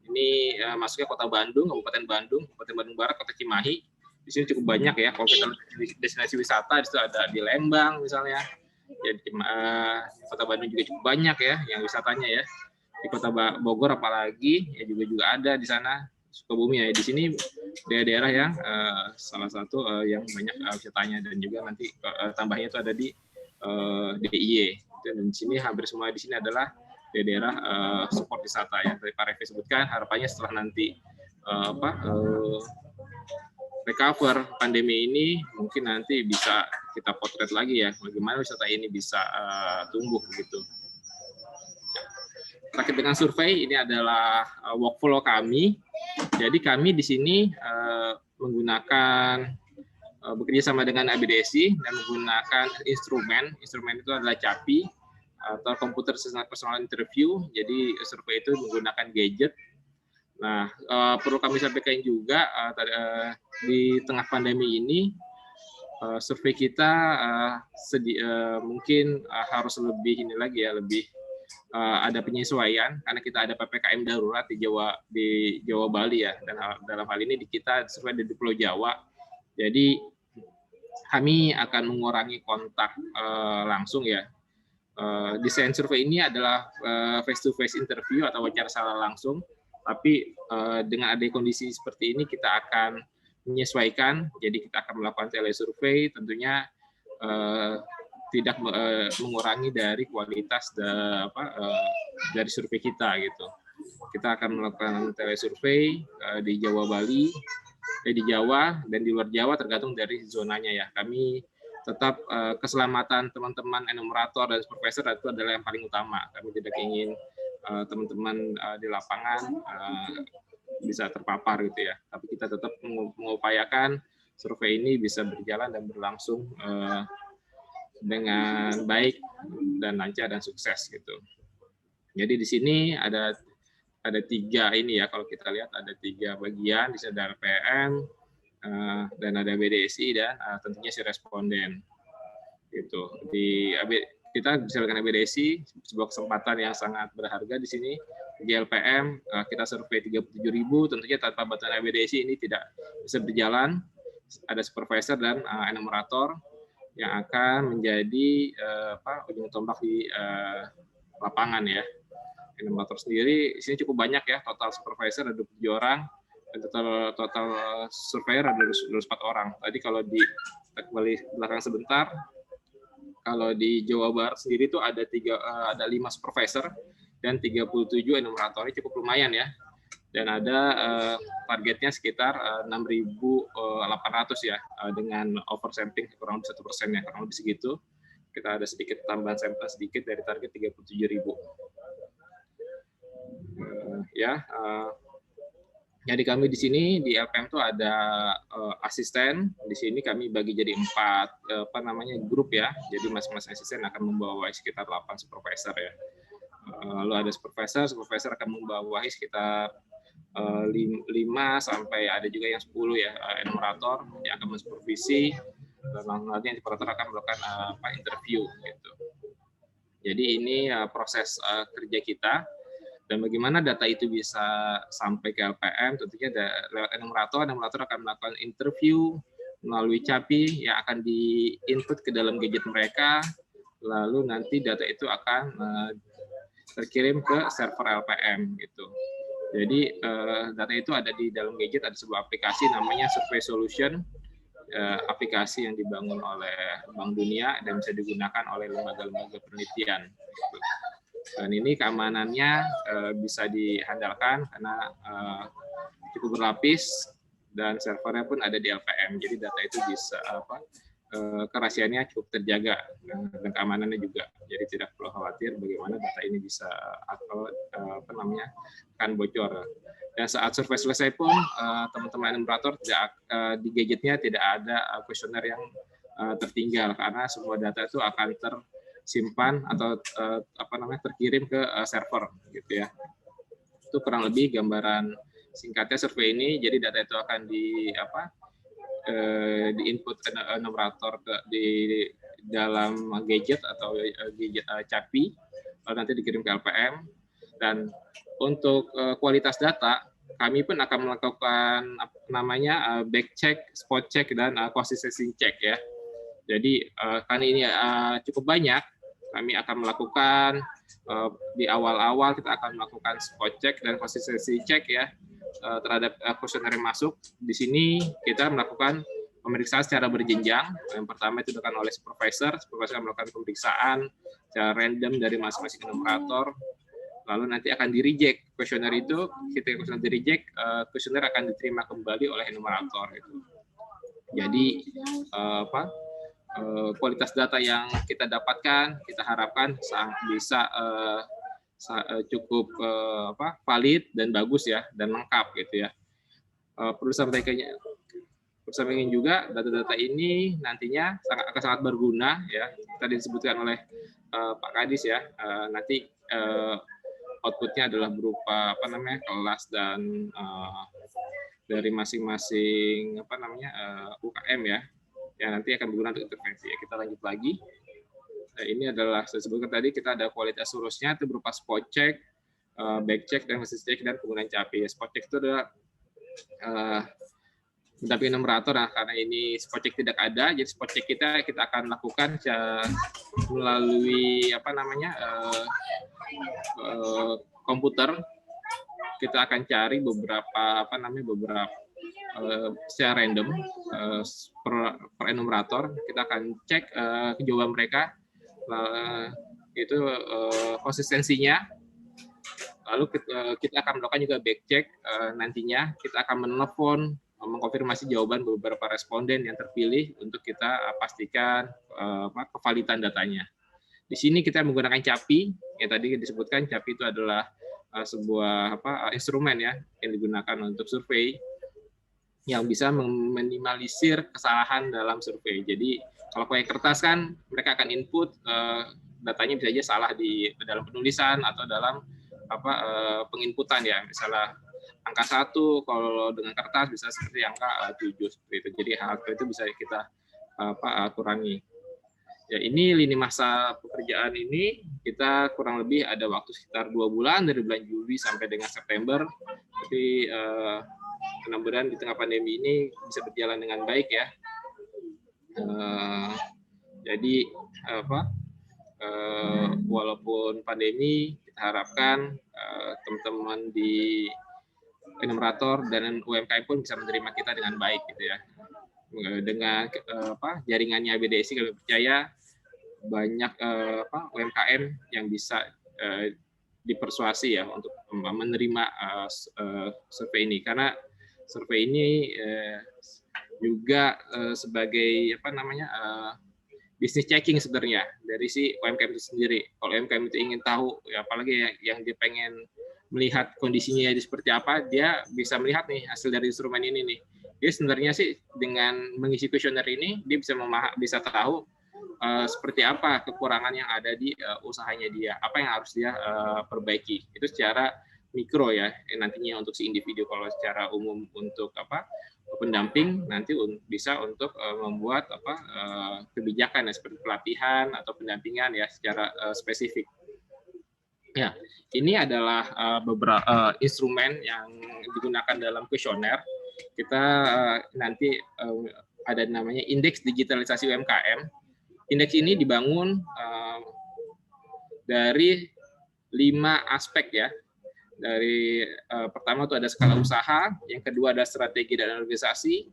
Ini masuknya Kota Bandung, Kabupaten Bandung Barat, Kota Cimahi. Di sini cukup banyak ya. Kalau kita lihat destinasi wisata, di situ ada di Lembang misalnya. Jadi Kota Bandung juga cukup banyak ya yang wisatanya ya. Di Kota Bogor apalagi ya juga ada di sana. Sukabumi ya. Di sini daerah-daerah yang salah satu yang banyak wisatanya, dan juga nanti tambahnya itu ada di DIY. Dan di sini hampir semua di sini adalah daerah support wisata yang tadi Pak Revi sebutkan. Harapannya setelah nanti recover pandemi ini, mungkin nanti bisa kita potret lagi ya bagaimana wisata ini bisa tumbuh begitu. Terkait dengan survei, ini adalah workflow kami. Jadi kami di sini menggunakan bekerja sama dengan ABDSI dan menggunakan instrumen itu adalah CAPI atau Computer Assisted Personal Interview. Jadi survei itu menggunakan gadget. Nah, perlu kami sampaikan juga di tengah pandemi ini survei kita mungkin harus lebih lebih ada penyesuaian karena kita ada PPKM darurat di Jawa Bali ya, dan dalam hal ini kita survei di Pulau Jawa. Jadi kami akan mengurangi kontak langsung ya. Desain survei ini adalah face-to-face interview atau wawancara secara langsung, tapi dengan ada kondisi seperti ini kita akan menyesuaikan, jadi kita akan melakukan telesurvei, tentunya tidak mengurangi dari kualitas dari survei kita gitu. Kita akan melakukan telesurvei di Jawa di Jawa dan di luar Jawa tergantung dari zonanya ya. Kami tetap keselamatan teman-teman enumerator dan supervisor itu adalah yang paling utama. Kami tidak ingin teman-teman di lapangan bisa terpapar gitu ya. Tapi kita tetap mengupayakan survei ini bisa berjalan dan berlangsung dengan baik dan lancar dan sukses gitu. Jadi di sini ada 3 ini ya, kalau kita lihat ada 3 bagian, di sini ada PM, dan ada BDSI dan tentunya si responden gitu. Kita bisa dengan BDSI sebuah kesempatan yang sangat berharga di sini. Di LPM kita survei 37.000, tentunya tanpa bantuan BDSI ini tidak bisa berjalan. Ada supervisor dan enumerator yang akan menjadi ujung tombak di lapangan ya. Enumerator sendiri di sini cukup banyak ya, total supervisor ada 27 orang. Total surveyor ada 24 orang. Tadi kalau kita kembali belakang sebentar, kalau di Jawa Barat sendiri itu ada 5 supervisor dan 37 enumeratornya, cukup lumayan ya. Dan ada targetnya sekitar 6.800 ya, dengan oversampling kurang lebih 1% ya, kurang lebih segitu. Kita ada sedikit tambahan sampel sedikit dari target 37.000. Jadi kami di sini di LPM itu ada asisten. Di sini kami bagi jadi 4 grup ya. Jadi masing-masing asisten akan membawahi sekitar 8 supervisor ya. Lalu ada supervisor akan membawahi sekitar 5 sampai ada juga yang 10 ya enumerator yang akan mensupervisi, dan nanti enumerator akan melakukan interview gitu. Jadi ini proses kerja kita. Dan bagaimana data itu bisa sampai ke LPM, tentunya lewat enumerator akan melakukan interview melalui CAPI yang akan di-input ke dalam gadget mereka, lalu nanti data itu akan terkirim ke server LPM gitu. Jadi data itu ada di dalam gadget, ada sebuah aplikasi namanya Survey Solution, aplikasi yang dibangun oleh Bank Dunia dan bisa digunakan oleh lembaga-lembaga penelitian. Dan ini keamanannya bisa diandalkan karena cukup berlapis dan servernya pun ada di LPM. Jadi data itu bisa kerahasiaannya cukup terjaga dan keamanannya juga. Jadi tidak perlu khawatir bagaimana data ini bisa akan bocor. Dan saat survei selesai pun teman-teman enumerator tidak di gadgetnya tidak ada kuesioner yang tertinggal karena semua data itu akan tersimpan atau terkirim ke server gitu ya. Itu kurang lebih gambaran singkatnya survei ini. Jadi data itu akan di input enumerator di dalam gadget atau gadget CAPI, lalu nanti dikirim ke LPM. Dan untuk kualitas data kami pun akan melakukan back check, spot check, dan consistency check ya. Jadi karena ini cukup banyak, kami akan melakukan di awal-awal kita akan melakukan spot check dan consistency check ya terhadap kuesioner yang masuk. Di sini kita melakukan pemeriksaan secara berjenjang. Yang pertama itu dilakukan oleh supervisor akan melakukan pemeriksaan secara random dari masing-masing enumerator. Lalu nanti akan di-reject kuesioner itu, ketika kuesioner di-reject, kuesioner akan diterima kembali oleh enumerator. Gitu. Jadi kualitas data yang kita dapatkan, kita harapkan bisa cukup valid dan bagus ya, dan lengkap gitu ya. Perlu sampaikan juga data-data ini nantinya akan sangat berguna ya. Tadi disebutkan oleh Pak Kadis ya, nanti outputnya adalah berupa kelas dan dari masing-masing UKM ya, yang nanti akan berguna untuk intervensi. Ya, kita lanjut lagi. Nah, ini adalah saya sebutkan tadi kita ada kualitas surusnya itu berupa spot check, back check, dan message check, dan penggunaan CAPI. Spot check itu adalah mendampingi enumerator. Nah, karena ini spot check tidak ada, jadi spot check kita akan lakukan melalui komputer. Kita akan cari beberapa secara random per enumerator. Kita akan cek jawaban mereka, itu konsistensinya. Lalu kita akan melakukan juga back check. Nantinya kita akan menelpon mengkonfirmasi jawaban beberapa responden yang terpilih untuk kita pastikan kevalidan datanya. Di sini kita menggunakan CAPI. Yang tadi disebutkan CAPI itu adalah sebuah instrumen ya yang digunakan untuk survei yang bisa meminimalisir kesalahan dalam survei. Jadi kalau pakai kertas kan mereka akan input datanya bisa aja salah di dalam penulisan atau dalam penginputan ya. Misalnya angka 1 kalau dengan kertas bisa seperti angka 7 seperti itu. Jadi hal itu bisa kita kurangi. Ya, ini lini masa pekerjaan ini kita kurang lebih ada waktu sekitar 2 bulan dari bulan Juli sampai dengan September. Tapi mudah-mudahan di tengah pandemi ini bisa berjalan dengan baik ya. Jadi walaupun pandemi, kita harapkan teman-teman di enumerator dan UMKM pun bisa menerima kita dengan baik gitu ya. Dengan jaringannya BDSI kami percaya banyak UMKM yang bisa dipersuasi ya untuk menerima survei ini, karena survei ini juga sebagai bisnis checking sebenarnya dari si UMKM itu sendiri. Kalau UMKM itu ingin tahu, ya apalagi yang dia pengen melihat kondisinya seperti apa, dia bisa melihat nih hasil dari instrumen ini nih. Dia sebenarnya sih dengan mengisi kuesioner ini dia bisa tahu seperti apa kekurangan yang ada di usahanya dia, apa yang harus dia perbaiki. Itu secara mikro ya, nantinya untuk si individu. Kalau secara umum untuk pendamping nanti bisa untuk membuat kebijakan ya, seperti pelatihan atau pendampingan ya secara spesifik. Ya, ini adalah beberapa instrumen yang digunakan dalam kuesioner. Kita nanti ada namanya Indeks Digitalisasi UMKM. Indeks ini dibangun dari 5 aspek ya. Dari pertama itu ada skala usaha, yang kedua ada strategi dan organisasi,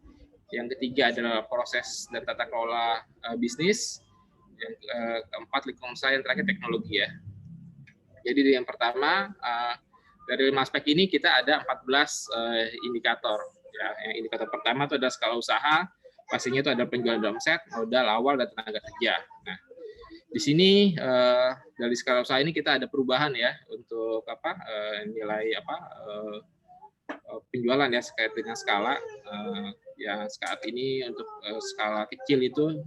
yang ketiga adalah proses dan tata kelola bisnis, yang keempat lingkungan usaha, yang terakhir teknologi ya. Jadi yang pertama dari 5 aspek ini kita ada 14 indikator. Ya, yang indikator pertama itu ada skala usaha, pastinya itu ada penjualan dan omset, modal awal dan tenaga kerja. Nah, di sini dari skala usaha ini kita ada perubahan ya untuk nilai penjualan ya terkait dengan skala yang saat ini untuk skala kecil itu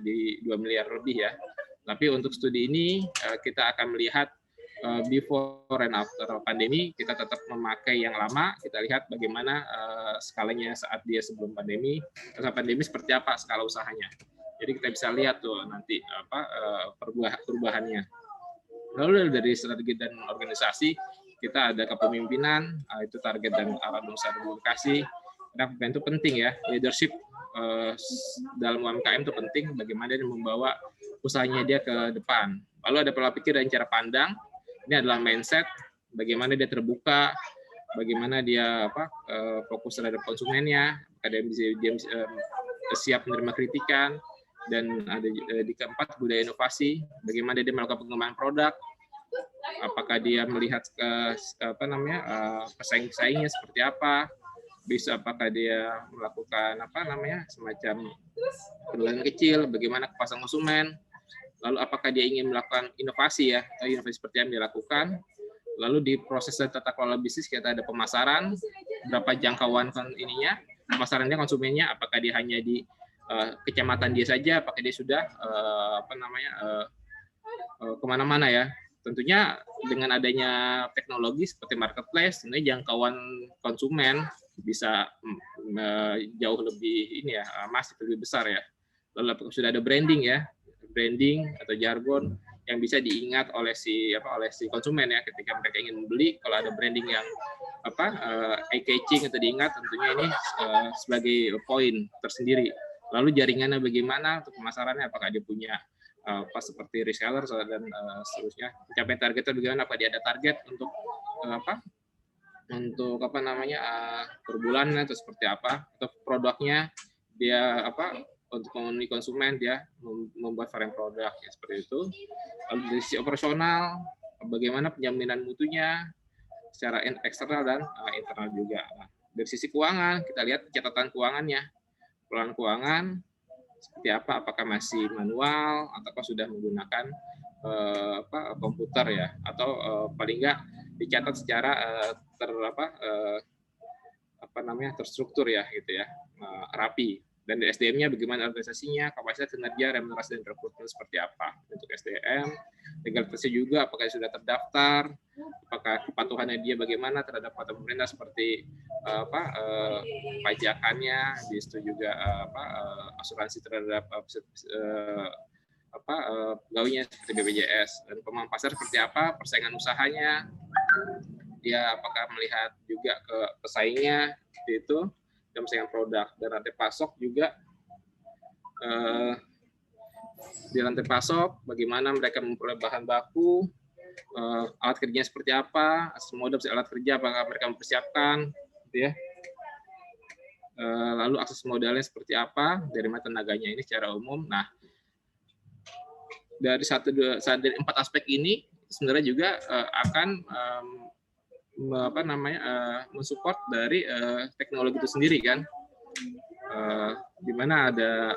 di 2 miliar lebih ya. Tapi untuk studi ini kita akan melihat before and after pandemi, kita tetap memakai yang lama. Kita lihat bagaimana skalanya saat dia sebelum pandemi, saat pandemi seperti apa skala usahanya. Jadi kita bisa lihat tuh nanti perubahannya. Lalu dari strategi dan organisasi, kita ada kepemimpinan, itu target dan arah usaha komunikasi. Karena pemimpin itu penting ya, leadership dalam UMKM itu penting, bagaimana dia membawa usahanya dia ke depan. Lalu ada pola pikir dan cara pandang. Ini adalah mindset, bagaimana dia terbuka, bagaimana dia fokus terhadap konsumennya, dia siap menerima kritikan, dan ada di keempat budaya inovasi, bagaimana dia melakukan pengembangan produk, apakah dia melihat pesaing-pesaingnya seperti apa, bisa apakah dia melakukan semacam penilaian kecil, bagaimana kepuasan konsumen. Lalu apakah dia ingin melakukan inovasi ya, inovasi seperti yang dilakukan. Lalu di proses tata kelola bisnis kita ada pemasaran, berapa jangkauan pemasarannya konsumennya, apakah dia hanya di kecamatan dia saja, apakah dia sudah kemana-mana ya. Tentunya dengan adanya teknologi seperti marketplace, ini jangkauan konsumen bisa jauh lebih masif lebih besar ya. Lalu apakah sudah ada branding atau jargon yang bisa diingat oleh si konsumen ya ketika mereka ingin membeli. Kalau ada branding yang eye-catching atau diingat, tentunya ini sebagai poin tersendiri. Lalu jaringannya bagaimana untuk pemasarannya, apakah dia punya seperti reseller dan seterusnya. Mencapai targetnya bagaimana, apa dia ada target untuk per bulan atau seperti apa, atau produknya dia untuk memenuhi konsumen, dia membuat varian produk ya, seperti itu. Lalu dari sisi operasional, bagaimana penjaminan mutunya secara eksternal dan internal juga. Nah, dari sisi keuangan, kita lihat catatan keuangannya, pengelolaan keuangan seperti apa, apakah masih manual ataukah sudah menggunakan komputer ya, atau paling nggak dicatat secara terstruktur ya gitu ya, rapi. Dan di SDM-nya bagaimana organisasinya, kapasitas kinerja, remunerasi dan rekrutmen seperti apa untuk SDM, legalitasnya juga apakah sudah terdaftar, apakah kepatuhannya dia bagaimana terhadap peraturan pemerintah seperti pajakannya, di situ juga asuransi terhadap pegawainya seperti BPJS, dan pemahaman pasar seperti apa, persaingan usahanya, dia apakah melihat juga ke pesaingnya itu, dan persaingan produk. Dan rantai pasok juga di rantai pasok bagaimana mereka memperoleh bahan baku, alat kerjanya seperti apa, modal alat kerja apakah mereka mempersiapkan gitu ya. Lalu akses modalnya seperti apa, dari mana tenaganya ini secara umum. Nah, dari dari 4 aspek ini sebenarnya juga akan mensupport dari teknologi itu sendiri kan, di mana ada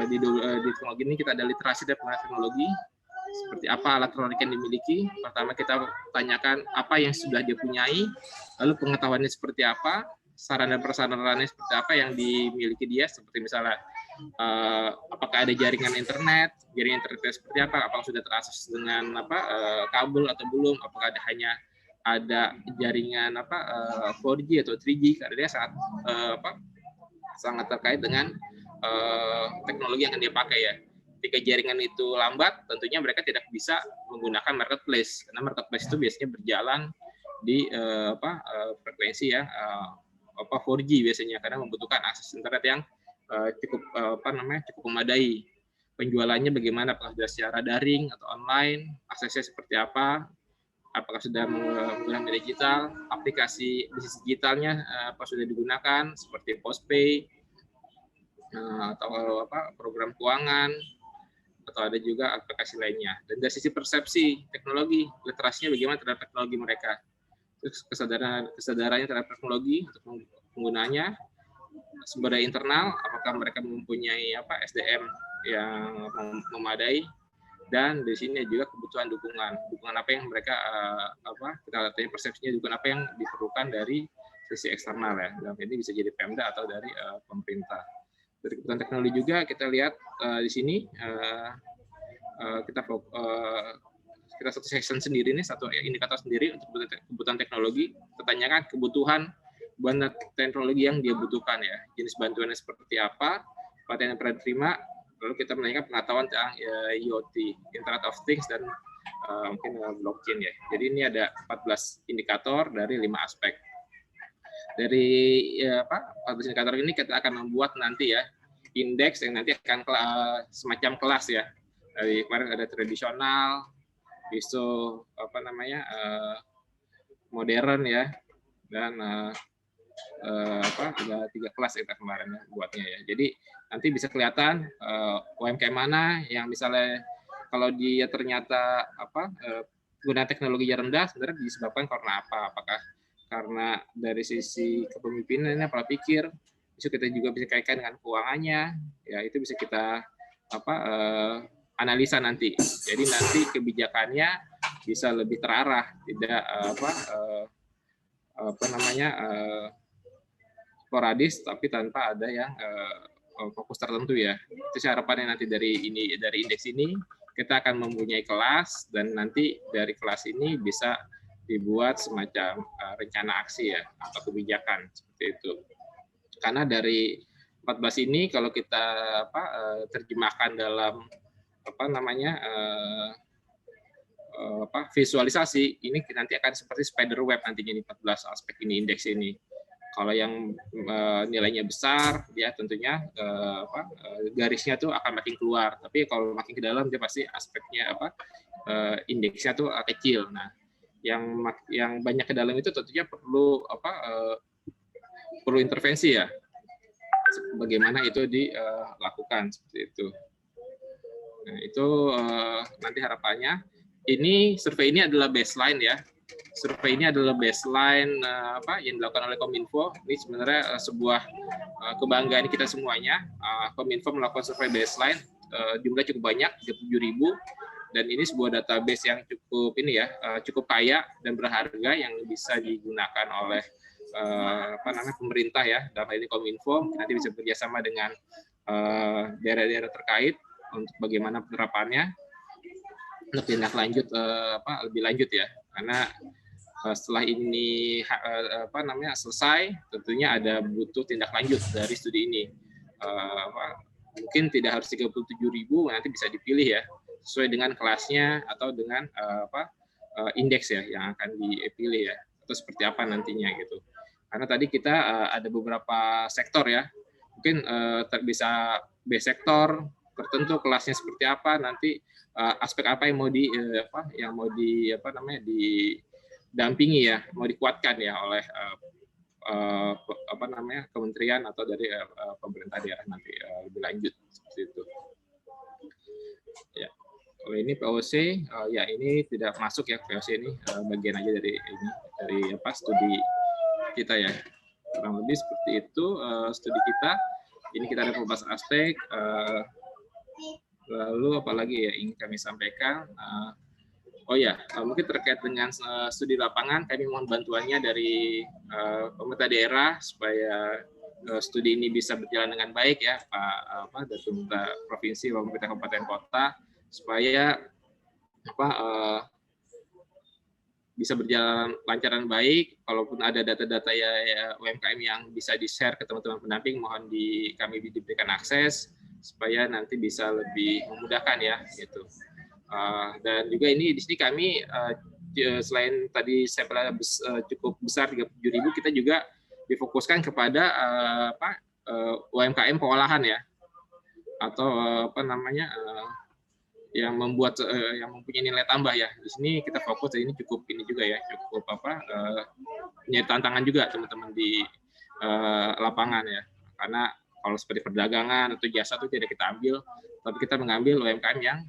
di teknologi ini kita ada literasi dan penggunaan teknologi seperti apa alat elektronik yang dimiliki. Pertama kita tanyakan apa yang sudah dia punyai, lalu pengetahuannya seperti apa, sarana prasarananya seperti apa yang dimiliki dia, seperti misalnya apakah ada jaringan internet seperti apa, apakah sudah terakses dengan kabel atau belum, apakah hanya ada jaringan 4G atau 3G, karena dia sangat terkait dengan teknologi yang akan dia pakai ya. Ketika jaringan itu lambat, tentunya mereka tidak bisa menggunakan marketplace, karena marketplace itu biasanya berjalan di frekuensi ya 4G biasanya, karena membutuhkan akses internet yang cukup cukup memadai. Penjualannya bagaimana, apakah sudah secara daring atau online, aksesnya seperti apa, apakah sudah menggunakan media digital, aplikasi bisnis digitalnya apa sudah digunakan seperti postpay atau program keuangan, atau ada juga aplikasi lainnya. Dan dari sisi persepsi teknologi, literasinya bagaimana terhadap teknologi mereka, terus kesadarannya terhadap teknologi untuk penggunanya, sumber daya internal, apakah mereka mempunyai SDM yang memadai, dan di sini juga kebutuhan dukungan apa yang mereka kita lihat persepsinya, dukungan apa yang diperlukan dari sisi eksternal ya. Dalam ini bisa jadi Pemda atau dari pemerintah. Dari kebutuhan teknologi juga kita lihat di sini kita satu section sendiri nih, satu indikator sendiri untuk kebutuhan teknologi. Kita tanyakan kebutuhan bahan teknologi yang dia butuhkan ya, jenis bantuannya seperti apa, pelatihan yang pernah diterima, lalu kita menanyakan pengetahuan tentang IoT, Internet of Things, dan mungkin blockchain ya. Jadi ini ada 14 indikator dari 5 aspek. Dari 14 indikator ini kita akan membuat nanti ya indeks yang nanti akan semacam kelas ya. Dari kemarin ada tradisional, iso modern ya, dan ada 3 kelas kita kemarin ya buatnya ya. Jadi nanti bisa kelihatan UMKM mana yang misalnya kalau dia ternyata penggunaan teknologinya rendah, sebenarnya disebabkan karena apa? Apakah karena dari sisi kepemimpinannya, pola pikir, bisa kita juga bisa kaitkan dengan keuangannya, ya itu bisa kita analisa nanti. Jadi nanti kebijakannya bisa lebih terarah, tidak sporadis, tapi tanpa ada yang fokus tertentu ya. Itu harapannya nanti dari indeks ini kita akan mempunyai kelas, dan nanti dari kelas ini bisa dibuat semacam rencana aksi ya atau kebijakan seperti itu. Karena dari 14 ini kalau kita terjemahkan dalam visualisasi, ini nanti akan seperti spider web nantinya di 14 aspek ini, indeks ini. Kalau yang nilainya besar, ya tentunya garisnya tuh akan makin keluar. Tapi kalau makin ke dalam, dia pasti aspeknya indeksnya tuh kecil. Nah, yang banyak ke dalam itu tentunya perlu intervensi ya. Bagaimana itu dilakukan seperti itu. Nah, itu nanti harapannya. Survei ini adalah baseline ya. Survei ini adalah baseline yang dilakukan oleh Kominfo. Ini sebenarnya sebuah kebanggaan kita semuanya. Kominfo melakukan survei baseline, jumlah cukup banyak, 37.000, dan ini sebuah database yang cukup kaya dan berharga yang bisa digunakan oleh pemerintah ya, dalam hal ini Kominfo. Nanti bisa bekerjasama dengan daerah-daerah terkait untuk bagaimana penerapannya, untuk tindak lanjut lebih lanjut ya, karena setelah ini selesai, tentunya ada butuh tindak lanjut dari studi ini. Mungkin tidak harus 37.000, nanti bisa dipilih ya sesuai dengan kelasnya atau dengan indeks ya yang akan dipilih ya, atau seperti apa nantinya gitu. Karena tadi kita ada beberapa sektor ya, mungkin bisa B sektor tertentu, kelasnya seperti apa, nanti aspek apa yang mau didampingi ya, mau dikuatkan ya oleh kementerian atau dari pemerintah daerah nanti lebih lanjut seperti itu. Ya, kalau ini POC ya ini tidak masuk ya, POC ini bagian aja dari studi kita ya, kurang lebih seperti itu studi kita. Ini kita ada 14 aspek. Lalu apalagi ya ingin kami sampaikan? Oh ya, mungkin terkait dengan studi lapangan, kami mohon bantuannya dari pemerintah daerah supaya studi ini bisa berjalan dengan baik ya, Pak dari pemerintah provinsi, pemerintah kabupaten kota, supaya bisa berjalan lancar dan baik. Kalaupun ada data-data ya UMKM yang bisa di-share ke teman-teman pendamping, mohon kami diberikan akses supaya nanti bisa lebih memudahkan ya gitu. Dan juga ini di sini kami selain tadi saya cukup besar 37.000, kita juga difokuskan kepada UMKM pengolahan ya, atau yang membuat yang mempunyai nilai tambah ya. Di sini kita fokus, ini cukup ini juga ya, cukup punya tantangan juga teman-teman di lapangan ya. Karena kalau seperti perdagangan atau jasa itu tidak kita ambil, tapi kita mengambil UMKM yang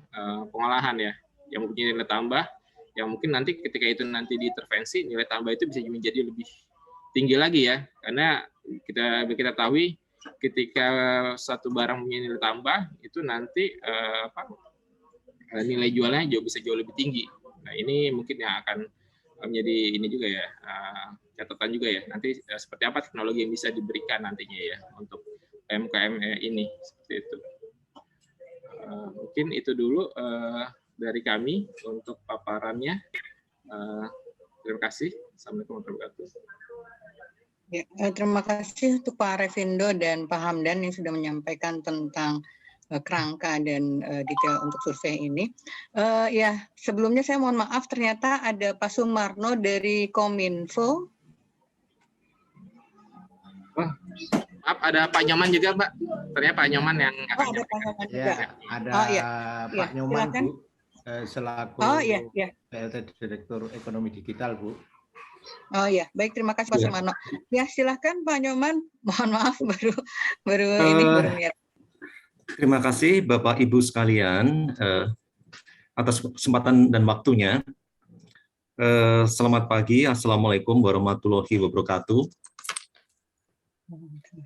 pengolahan ya, yang mempunyai nilai tambah, yang mungkin nanti ketika itu nanti diintervensi, nilai tambah itu bisa menjadi lebih tinggi lagi ya. Karena kita tahu ketika satu barang punya nilai tambah, itu nanti nilai jualnya bisa jauh lebih tinggi. Nah ini mungkin yang akan menjadi ini juga ya, catatan juga ya, nanti seperti apa teknologi yang bisa diberikan nantinya ya untuk UMKM ini, seperti itu. Mungkin itu dulu dari kami untuk paparannya. Terima kasih. Assalamualaikum warahmatullahi wabarakatuh. Ya, terima kasih untuk Pak Revindo dan Pak Hamdan yang sudah menyampaikan tentang kerangka dan detail untuk survei ini. Ya, sebelumnya saya mohon maaf, ternyata ada Pak Sumarno dari Kominfo. Maaf, ada Pak Nyoman juga, Mbak. Ternyata Pak Nyoman yang akan ada Pak Nyoman juga. Ya, ada Pak ya, Nyoman, silakan. Bu, selaku PLT Direktur Ekonomi Digital, Bu. Oh ya, baik, terima kasih Pak Sumarno. Ya, silakan Pak Nyoman. Mohon maaf baru niat. Terima kasih Bapak Ibu sekalian atas kesempatan dan waktunya. Selamat pagi, Assalamualaikum warahmatullahi wabarakatuh.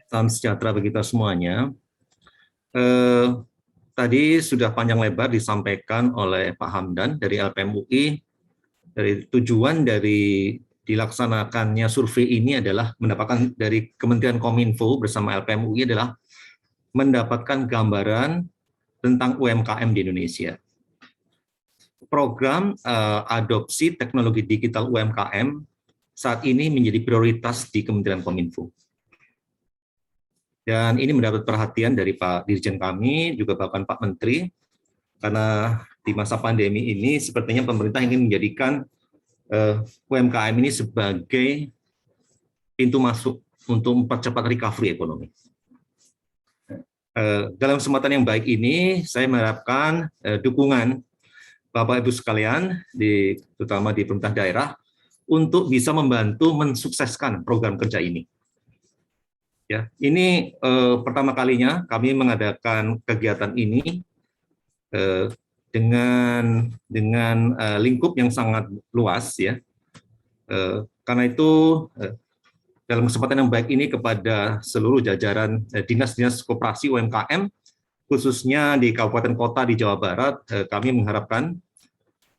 Salam sejahtera bagi kita semuanya. Tadi sudah panjang lebar disampaikan oleh Pak Hamdan dari LPM UI. Dari tujuan dari dilaksanakannya survei ini adalah mendapatkan dari Kementerian Kominfo bersama LPM UI adalah mendapatkan gambaran tentang UMKM di Indonesia. Program adopsi teknologi digital UMKM saat ini menjadi prioritas di Kementerian Kominfo. Dan ini mendapat perhatian dari Pak Dirjen kami, juga bahkan Pak Menteri, karena di masa pandemi ini sepertinya pemerintah ingin menjadikan UMKM ini sebagai pintu masuk untuk mempercepat recovery ekonomi. Dalam kesempatan yang baik ini, saya mengharapkan dukungan Bapak Ibu sekalian, terutama di pemerintah daerah, untuk bisa membantu mensukseskan program kerja ini. Ya, ini pertama kalinya kami mengadakan kegiatan ini dengan lingkup yang sangat luas, ya. Karena itu, dalam kesempatan yang baik ini kepada seluruh jajaran dinas-dinas koperasi UMKM, khususnya di kabupaten kota di Jawa Barat, kami mengharapkan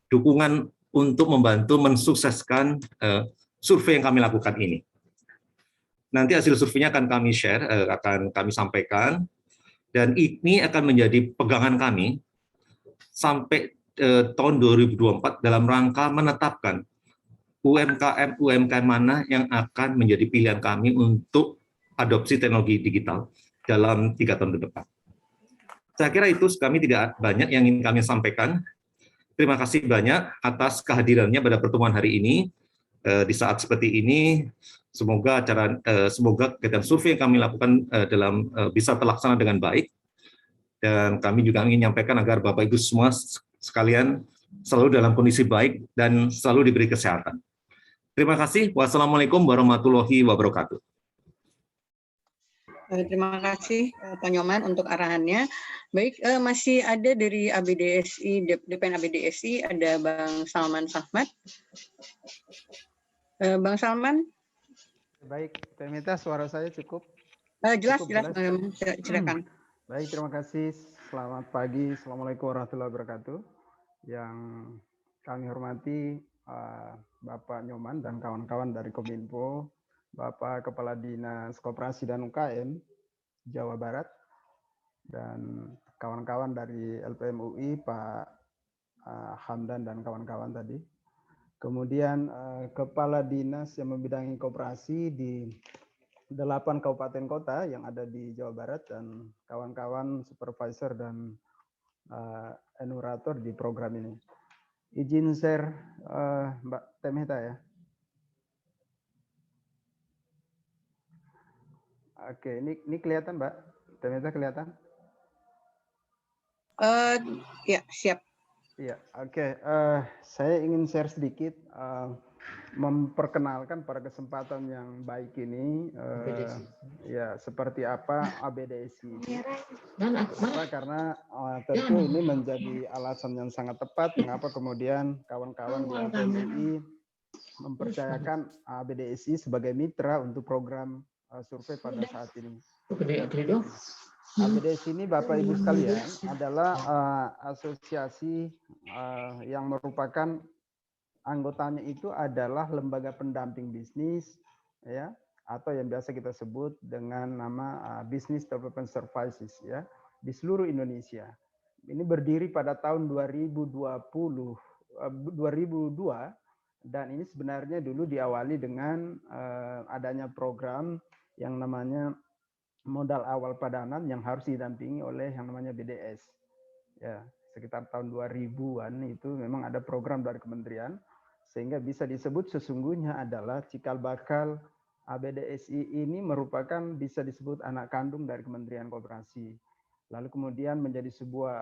dukungan untuk membantu mensukseskan survei yang kami lakukan ini. Nanti hasil surveinya akan kami share, akan kami sampaikan, dan ini akan menjadi pegangan kami sampai tahun 2024 dalam rangka menetapkan UMKM mana yang akan menjadi pilihan kami untuk adopsi teknologi digital dalam 3 tahun ke depan. Saya kira itu kami tidak banyak yang ingin kami sampaikan. Terima kasih banyak atas kehadirannya pada pertemuan hari ini. Di saat seperti ini, semoga kegiatan survei yang kami lakukan bisa terlaksana dengan baik. Dan kami juga ingin menyampaikan agar Bapak Ibu semua sekalian selalu dalam kondisi baik dan selalu diberi kesehatan. Terima kasih. Wassalamualaikum warahmatullahi wabarakatuh. Terima kasih Pak Nyoman untuk arahannya. Baik, masih ada dari ABDSI, DPN ABDSI, ada Bang Salman Sahmat. Bang Salman. Baik, Temita, suara saya cukup? Jelas, cukup jelas. Silakan. Baik, terima kasih. Selamat pagi. Assalamualaikum warahmatullahi wabarakatuh. Yang kami hormati Bapak Nyoman dan kawan-kawan dari Kominfo, Bapak Kepala Dinas Koperasi dan UKM Jawa Barat, dan kawan-kawan dari LPM UI, Pak Hamdan dan kawan-kawan tadi. Kemudian Kepala Dinas yang membidangi koperasi di 8 kabupaten kota yang ada di Jawa Barat dan kawan-kawan supervisor dan enumerator di program ini. Izin share Mbak Temeta ya. Oke, ini kelihatan Mbak Temeta, kelihatan? Ya, siap. Iya, oke. Saya ingin share sedikit, memperkenalkan pada kesempatan yang baik ini, ya seperti apa ABDSI. Karena tentu ini menjadi alasan yang sangat tepat mengapa kemudian kawan-kawan di LPMUI mempercayakan ABDSI sebagai mitra untuk program survei pada saat ini. ABDSI ini Bapak Ibu sekalian adalah asosiasi yang merupakan anggotanya itu adalah lembaga pendamping bisnis, ya, atau yang biasa kita sebut dengan nama Business Development Services, ya, di seluruh Indonesia. Ini berdiri pada tahun 2002 dan ini sebenarnya dulu diawali dengan adanya program yang namanya modal awal padanan yang harus didampingi oleh yang namanya BDS. Ya, sekitar tahun 2000-an itu memang ada program dari kementerian sehingga bisa disebut sesungguhnya adalah cikal bakal ABDSI ini merupakan bisa disebut anak kandung dari Kementerian Koperasi. Lalu kemudian menjadi sebuah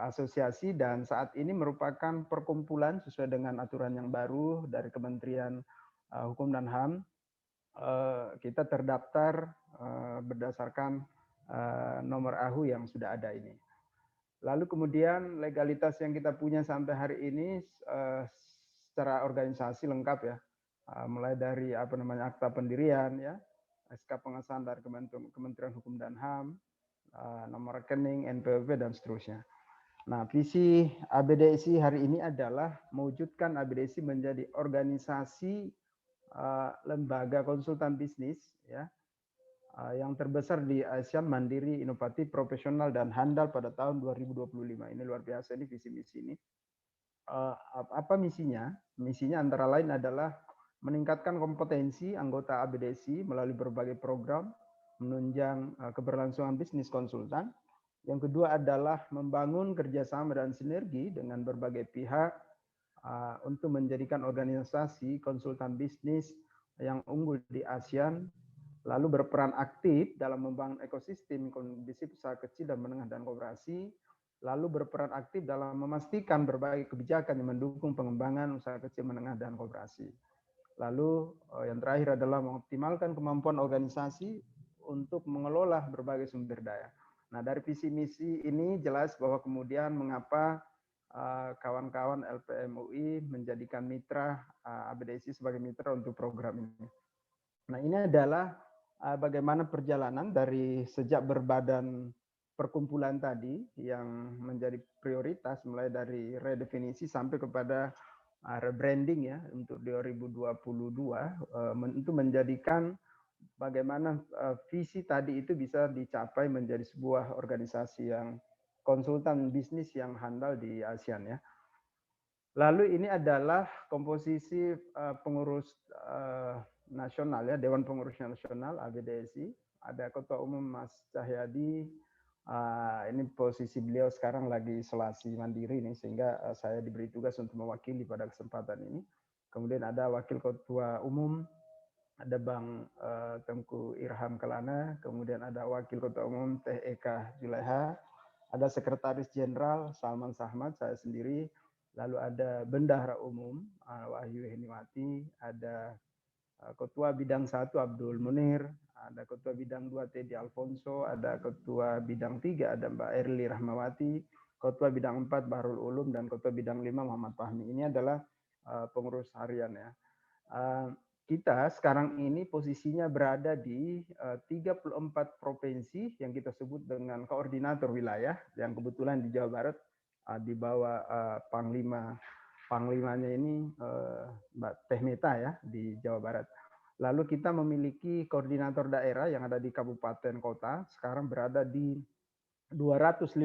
asosiasi dan saat ini merupakan perkumpulan sesuai dengan aturan yang baru dari Kementerian Hukum dan HAM. Kita terdaftar berdasarkan nomor AHU yang sudah ada ini. Lalu kemudian legalitas yang kita punya sampai hari ini secara organisasi lengkap ya, mulai dari apa namanya akta pendirian ya, SK pengesahan dari Kementerian Hukum dan HAM, nomor rekening, NPWP dan seterusnya. Nah, visi ABDSI hari ini adalah mewujudkan ABDSI menjadi organisasi lembaga konsultan bisnis ya yang terbesar di ASEAN, mandiri, inovatif, profesional dan handal pada tahun 2025. Ini luar biasa, ini visi misi ini. Apa misinya? Misinya antara lain adalah meningkatkan kompetensi anggota ABDSI melalui berbagai program, menunjang keberlangsungan bisnis konsultan. Yang kedua adalah membangun kerjasama dan sinergi dengan berbagai pihak untuk menjadikan organisasi konsultan bisnis yang unggul di ASEAN, lalu berperan aktif dalam membangun ekosistem kondisi usaha kecil dan menengah dan koperasi, lalu berperan aktif dalam memastikan berbagai kebijakan yang mendukung pengembangan usaha kecil, menengah, dan koperasi. Lalu yang terakhir adalah mengoptimalkan kemampuan organisasi untuk mengelola berbagai sumber daya. Nah, dari visi misi ini jelas bahwa kemudian mengapa kawan-kawan LPM UI menjadikan mitra ABDSI sebagai mitra untuk program ini. Nah, ini adalah bagaimana perjalanan dari sejak berbadan perkumpulan tadi yang menjadi prioritas mulai dari redefinisi sampai kepada rebranding ya untuk 2022 untuk menjadikan bagaimana visi tadi itu bisa dicapai menjadi sebuah organisasi yang konsultan bisnis yang handal di ASEAN ya. Lalu ini adalah komposisi pengurus nasional ya, Dewan Pengurus Nasional ABDSI. Ada Ketua Umum Mas Cahyadi. Ini posisi beliau sekarang lagi isolasi mandiri nih, sehingga saya diberi tugas untuk mewakili pada kesempatan ini. Kemudian ada Wakil Ketua Umum, ada Bang Tengku Irham Kelana, kemudian ada Wakil Ketua Umum Teh Eka Julaiha, ada Sekretaris Jenderal Salman Sahmad, saya sendiri, lalu ada Bendahara Umum Wahyu Heniwati, ada Ketua Bidang 1 Abdul Munir, ada Ketua Bidang 2 Teddy Alfonso, ada Ketua Bidang 3 ada Mbak Erli Rahmawati, Ketua Bidang 4 Bahrul Ulum, dan Ketua Bidang 5 Muhammad Fahmi. Ini adalah pengurus harian ya. kita sekarang ini posisinya berada di 34 provinsi yang kita sebut dengan koordinator wilayah, yang kebetulan di Jawa Barat di bawah Panglimanya ini Mbak Teh Meta ya di Jawa Barat. Lalu kita memiliki koordinator daerah yang ada di kabupaten kota, sekarang berada di 254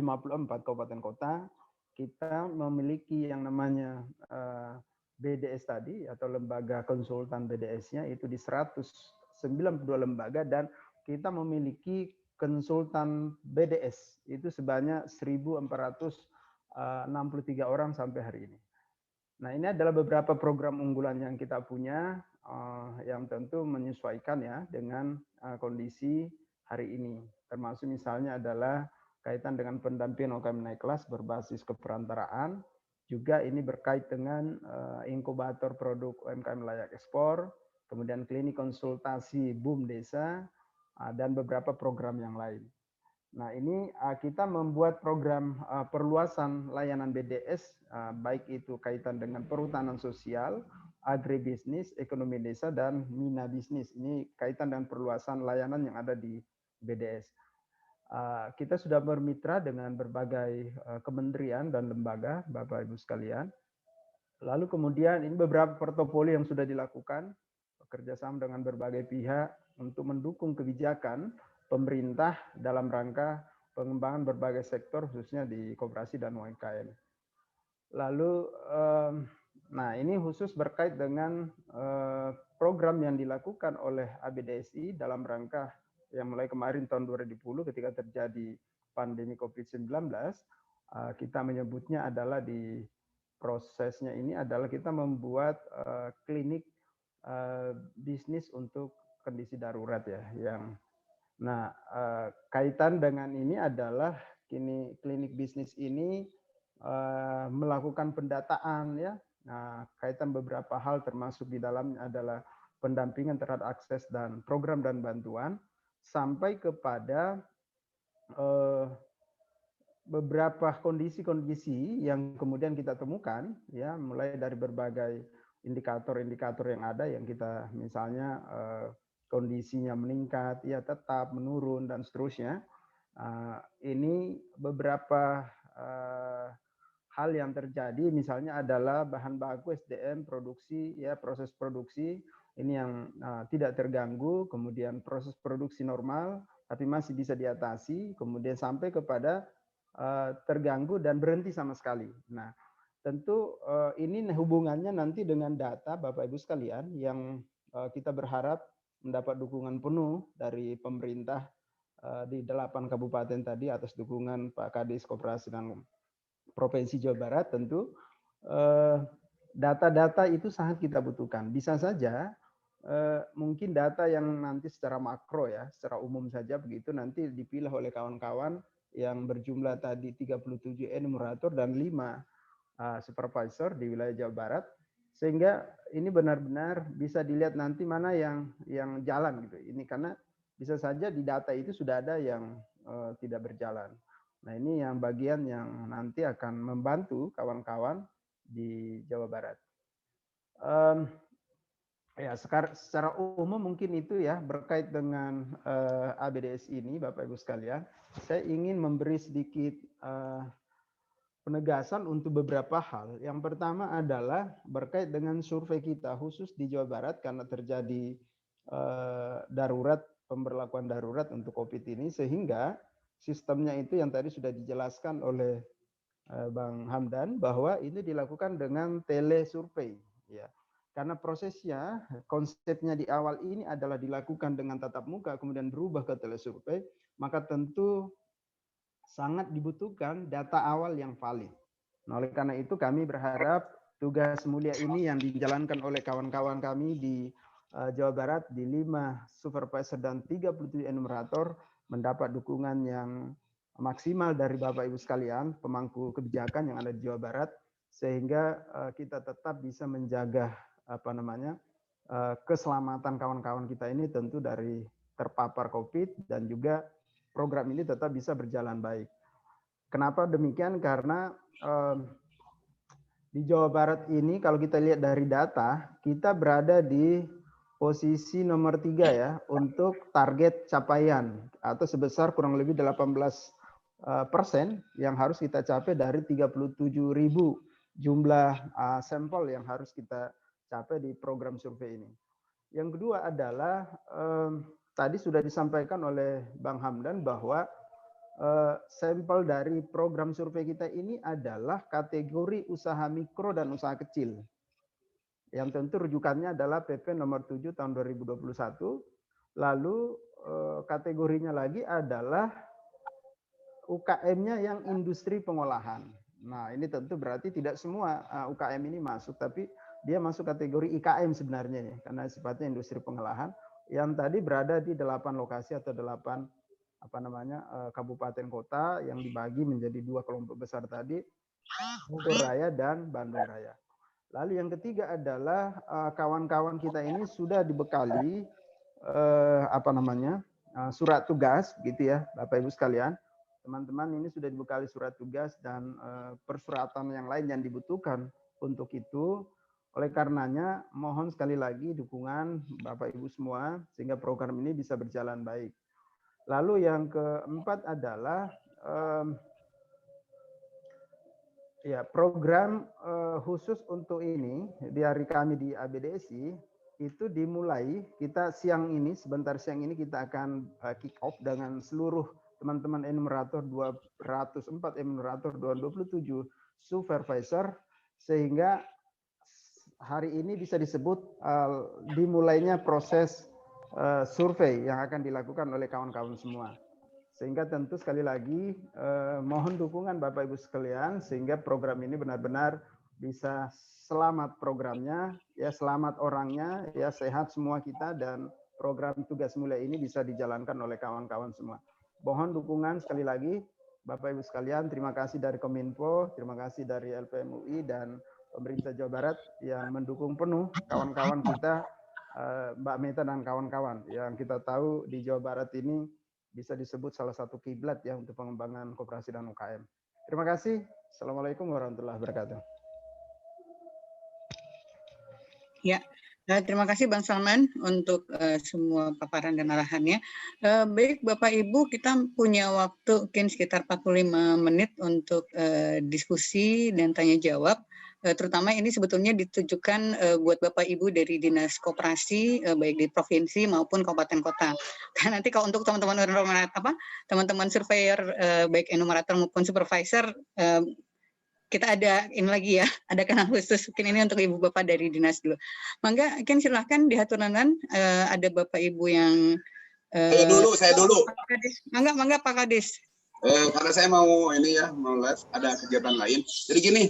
kabupaten kota. Kita memiliki yang namanya BDS tadi atau lembaga konsultan BDS-nya itu di 192 lembaga, dan kita memiliki konsultan BDS itu sebanyak 1.463 orang sampai hari ini. Nah, ini adalah beberapa program unggulan yang kita punya yang tentu menyesuaikan ya dengan kondisi hari ini. Termasuk misalnya adalah kaitan dengan pendampingan UMKM naik kelas berbasis keperantaraan. Juga ini berkait dengan inkubator produk UMKM layak ekspor, kemudian klinik konsultasi BUM Desa, dan beberapa program yang lain. Nah, ini kita membuat program perluasan layanan BDS, baik itu kaitan dengan perhutanan sosial, agribisnis, ekonomi desa, dan mina bisnis. Ini kaitan dengan perluasan layanan yang ada di BDS. Kita sudah bermitra dengan berbagai kementerian dan lembaga, Bapak Ibu sekalian. Lalu kemudian ini beberapa portofolio yang sudah dilakukan, bekerjasama dengan berbagai pihak untuk mendukung kebijakan pemerintah dalam rangka pengembangan berbagai sektor, khususnya di koperasi dan UMKM. Lalu, nah ini khusus berkait dengan program yang dilakukan oleh ABDSI dalam rangka yang mulai kemarin tahun 2010 ketika terjadi pandemi COVID-19, kita menyebutnya adalah di prosesnya ini adalah kita membuat klinik bisnis untuk kondisi darurat ya. Nah, kaitan dengan ini adalah klinik bisnis ini melakukan pendataan ya. Nah, kaitan beberapa hal termasuk di dalamnya adalah pendampingan terhadap akses dan program dan bantuan, sampai kepada beberapa kondisi-kondisi yang kemudian kita temukan ya, mulai dari berbagai indikator-indikator yang ada yang kita misalnya kondisinya meningkat ya, tetap menurun dan seterusnya. Ini beberapa hal yang terjadi, misalnya adalah bahan baku SDM produksi ya, proses produksi ini yang tidak terganggu, kemudian proses produksi normal tapi masih bisa diatasi, kemudian sampai kepada terganggu dan berhenti sama sekali. Nah, tentu ini hubungannya nanti dengan data Bapak Ibu sekalian yang kita berharap mendapat dukungan penuh dari pemerintah di 8 kabupaten tadi atas dukungan Pak Kadis Koperasi dan Provinsi Jawa Barat. Tentu data-data itu sangat kita butuhkan. Bisa saja mungkin data yang nanti secara makro ya, secara umum saja begitu nanti dipilih oleh kawan-kawan yang berjumlah tadi 37 enumerator dan 5 supervisor di wilayah Jawa Barat, sehingga ini benar-benar bisa dilihat nanti mana yang jalan gitu. Ini karena bisa saja di data itu sudah ada yang tidak berjalan. Nah, ini yang bagian yang nanti akan membantu kawan-kawan di Jawa Barat. Ya, secara umum mungkin itu ya berkait dengan ABDS ini, Bapak Ibu sekalian. Saya ingin memberi sedikit penegasan untuk beberapa hal. Yang pertama adalah berkait dengan survei kita khusus di Jawa Barat karena terjadi darurat, pemberlakuan darurat untuk COVID ini, sehingga sistemnya itu yang tadi sudah dijelaskan oleh Bang Hamdan bahwa ini dilakukan dengan telesurvei ya. Karena prosesnya, konsepnya di awal ini adalah dilakukan dengan tatap muka, kemudian berubah ke telesurvei, maka tentu sangat dibutuhkan data awal yang valid. Nah, oleh karena itu kami berharap tugas mulia ini yang dijalankan oleh kawan-kawan kami di Jawa Barat, di 5 supervisor dan 37 enumerator, mendapat dukungan yang maksimal dari Bapak Ibu sekalian, pemangku kebijakan yang ada di Jawa Barat, sehingga kita tetap bisa menjaga keselamatan kawan-kawan kita ini tentu dari terpapar COVID, dan juga program ini tetap bisa berjalan baik. Kenapa demikian? Karena di Jawa Barat ini kalau kita lihat dari data, kita berada di posisi nomor 3 ya untuk target capaian atau sebesar kurang lebih 18% yang harus kita capai dari 37.000 jumlah sampel yang harus kita capai di program survei ini. Yang kedua adalah tadi sudah disampaikan oleh Bang Hamdan bahwa sampel dari program survei kita ini adalah kategori usaha mikro dan usaha kecil. Yang tentu rujukannya adalah PP nomor 7 tahun 2021. Lalu kategorinya lagi adalah UKM-nya yang industri pengolahan. Nah, ini tentu berarti tidak semua UKM ini masuk, tapi dia masuk kategori IKM sebenarnya ya, karena sifatnya industri pengolahan yang tadi berada di 8 lokasi atau 8 kabupaten kota yang dibagi menjadi 2 kelompok besar tadi, Bogor Raya dan Bandung Raya. Lalu yang ketiga adalah kawan-kawan kita ini sudah dibekali surat tugas, gitu ya, Bapak Ibu sekalian. Teman-teman ini sudah dibekali surat tugas dan persyaratan yang lain yang dibutuhkan untuk itu. Oleh karenanya, mohon sekali lagi dukungan Bapak Ibu semua sehingga program ini bisa berjalan baik. Lalu yang keempat adalah program khusus untuk ini di hari kami di ABDSI itu dimulai sebentar siang ini kita akan kick off dengan seluruh teman-teman enumerator 204 enumerator 227 supervisor sehingga hari ini bisa disebut dimulainya proses survei yang akan dilakukan oleh kawan-kawan semua. Sehingga tentu sekali lagi mohon dukungan Bapak Ibu sekalian sehingga program ini benar-benar bisa selamat programnya, ya selamat orangnya, ya sehat semua kita dan program tugas mulia ini bisa dijalankan oleh kawan-kawan semua. Mohon dukungan sekali lagi Bapak Ibu sekalian, terima kasih dari Kominfo, terima kasih dari LPMUI dan pemerintah Jawa Barat yang mendukung penuh kawan-kawan kita, Mbak Meta dan kawan-kawan yang kita tahu di Jawa Barat ini bisa disebut salah satu kiblat ya untuk pengembangan koperasi dan UKM. Terima kasih. Assalamualaikum warahmatullahi wabarakatuh. Ya, terima kasih Bang Salman untuk semua paparan dan arahannya. Baik Bapak Ibu, kita punya waktu mungkin sekitar 45 menit untuk diskusi dan tanya jawab. Terutama ini sebetulnya ditujukan buat Bapak Ibu dari Dinas Koperasi baik di provinsi maupun kabupaten kota. Karena nanti kalau untuk teman-teman surveyor baik enumerator maupun supervisor kita ada ini lagi ya, ada kanal khusus mungkin ini untuk Ibu Bapak dari dinas dulu. Mangga, Ken silahkan dihaturkan ada Bapak Ibu yang saya dulu. Mangga Pak Kadis. Karena saya mau live, ada kegiatan lain. Jadi gini,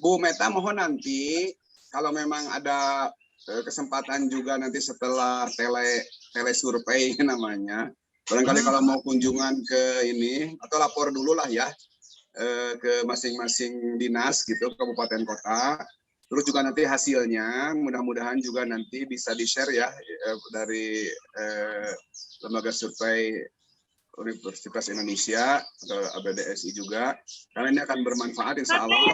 Bu Meta mohon nanti kalau memang ada kesempatan juga nanti setelah tele survei namanya, barangkali kalau mau kunjungan ke ini atau lapor dulu lah ya ke masing-masing dinas gitu, kabupaten kota. Terus juga nanti hasilnya mudah-mudahan juga nanti bisa di-share ya dari lembaga survei Universitas Indonesia atau ABDSI juga, karena ini akan bermanfaat insya Allah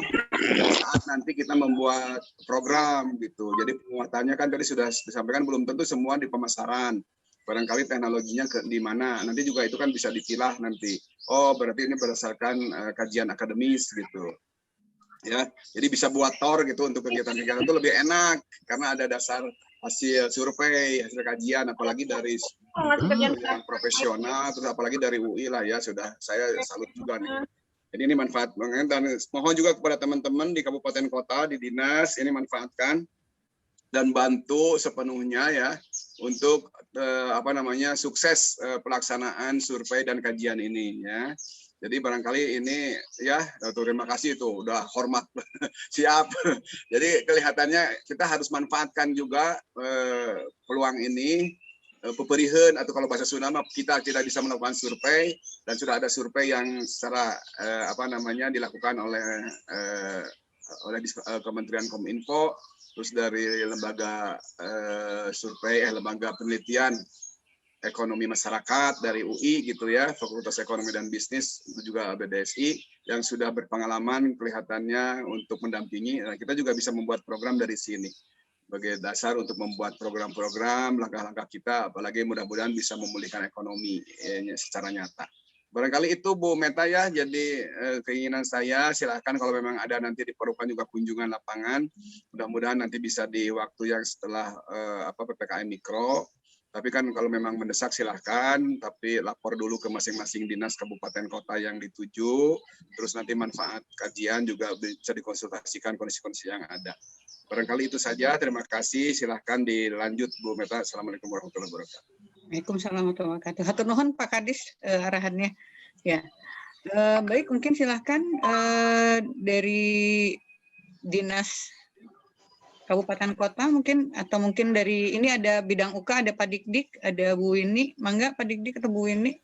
saat nanti kita membuat program gitu. Jadi penguatannya kan tadi sudah disampaikan, belum tentu semua di pemasaran, barangkali teknologinya di mana, nanti juga itu kan bisa dipilah nanti. Oh berarti ini berdasarkan kajian akademis gitu. Ya, jadi bisa buat tor gitu untuk kegiatan-kegiatan itu lebih enak karena ada dasar hasil survei, hasil kajian, apalagi dari yang profesional, terus apalagi dari UI lah ya, sudah saya salut juga nih. Jadi ini manfaat banget dan mohon juga kepada teman-teman di kabupaten kota, di dinas ini manfaatkan dan bantu sepenuhnya ya untuk sukses pelaksanaan survei dan kajian ini ya. Jadi barangkali ini ya, terima kasih itu udah hormat siap. Jadi kelihatannya kita harus manfaatkan juga peluang ini, peperihan atau kalau bahasa Sunda kita tidak bisa melakukan survei dan sudah ada survei yang secara dilakukan oleh Kementerian Kominfo, terus dari lembaga lembaga penelitian ekonomi masyarakat dari UI gitu ya, Fakultas Ekonomi dan Bisnis, itu juga ABDSI yang sudah berpengalaman kelihatannya untuk mendampingi. Nah, kita juga bisa membuat program dari sini. sebagai dasar untuk membuat program-program, langkah-langkah kita, apalagi mudah-mudahan bisa memulihkan ekonomi secara nyata. Barangkali itu Bu Meta ya, jadi keinginan saya silahkan kalau memang ada nanti diperlukan juga kunjungan lapangan, mudah-mudahan nanti bisa di waktu yang setelah PPKM Mikro. Tapi kan kalau memang mendesak silahkan, tapi lapor dulu ke masing-masing dinas kabupaten kota yang dituju, terus nanti manfaat kajian juga bisa dikonsultasikan kondisi-kondisi yang ada. Barangkali itu saja, terima kasih, silahkan dilanjut Bu Meta. Assalamualaikum warahmatullahi wabarakatuh. Waalaikumsalam warahmatullahi wabarakatuh. Hatur nuhun Pak Kadis arahannya. Ya, baik, mungkin silahkan dari dinas kabupaten kota mungkin, atau mungkin dari ini ada bidang UK, ada Pak Dik-Dik, ada Bu Winnie, mangga Pak Dik-Dik atau Bu Winnie.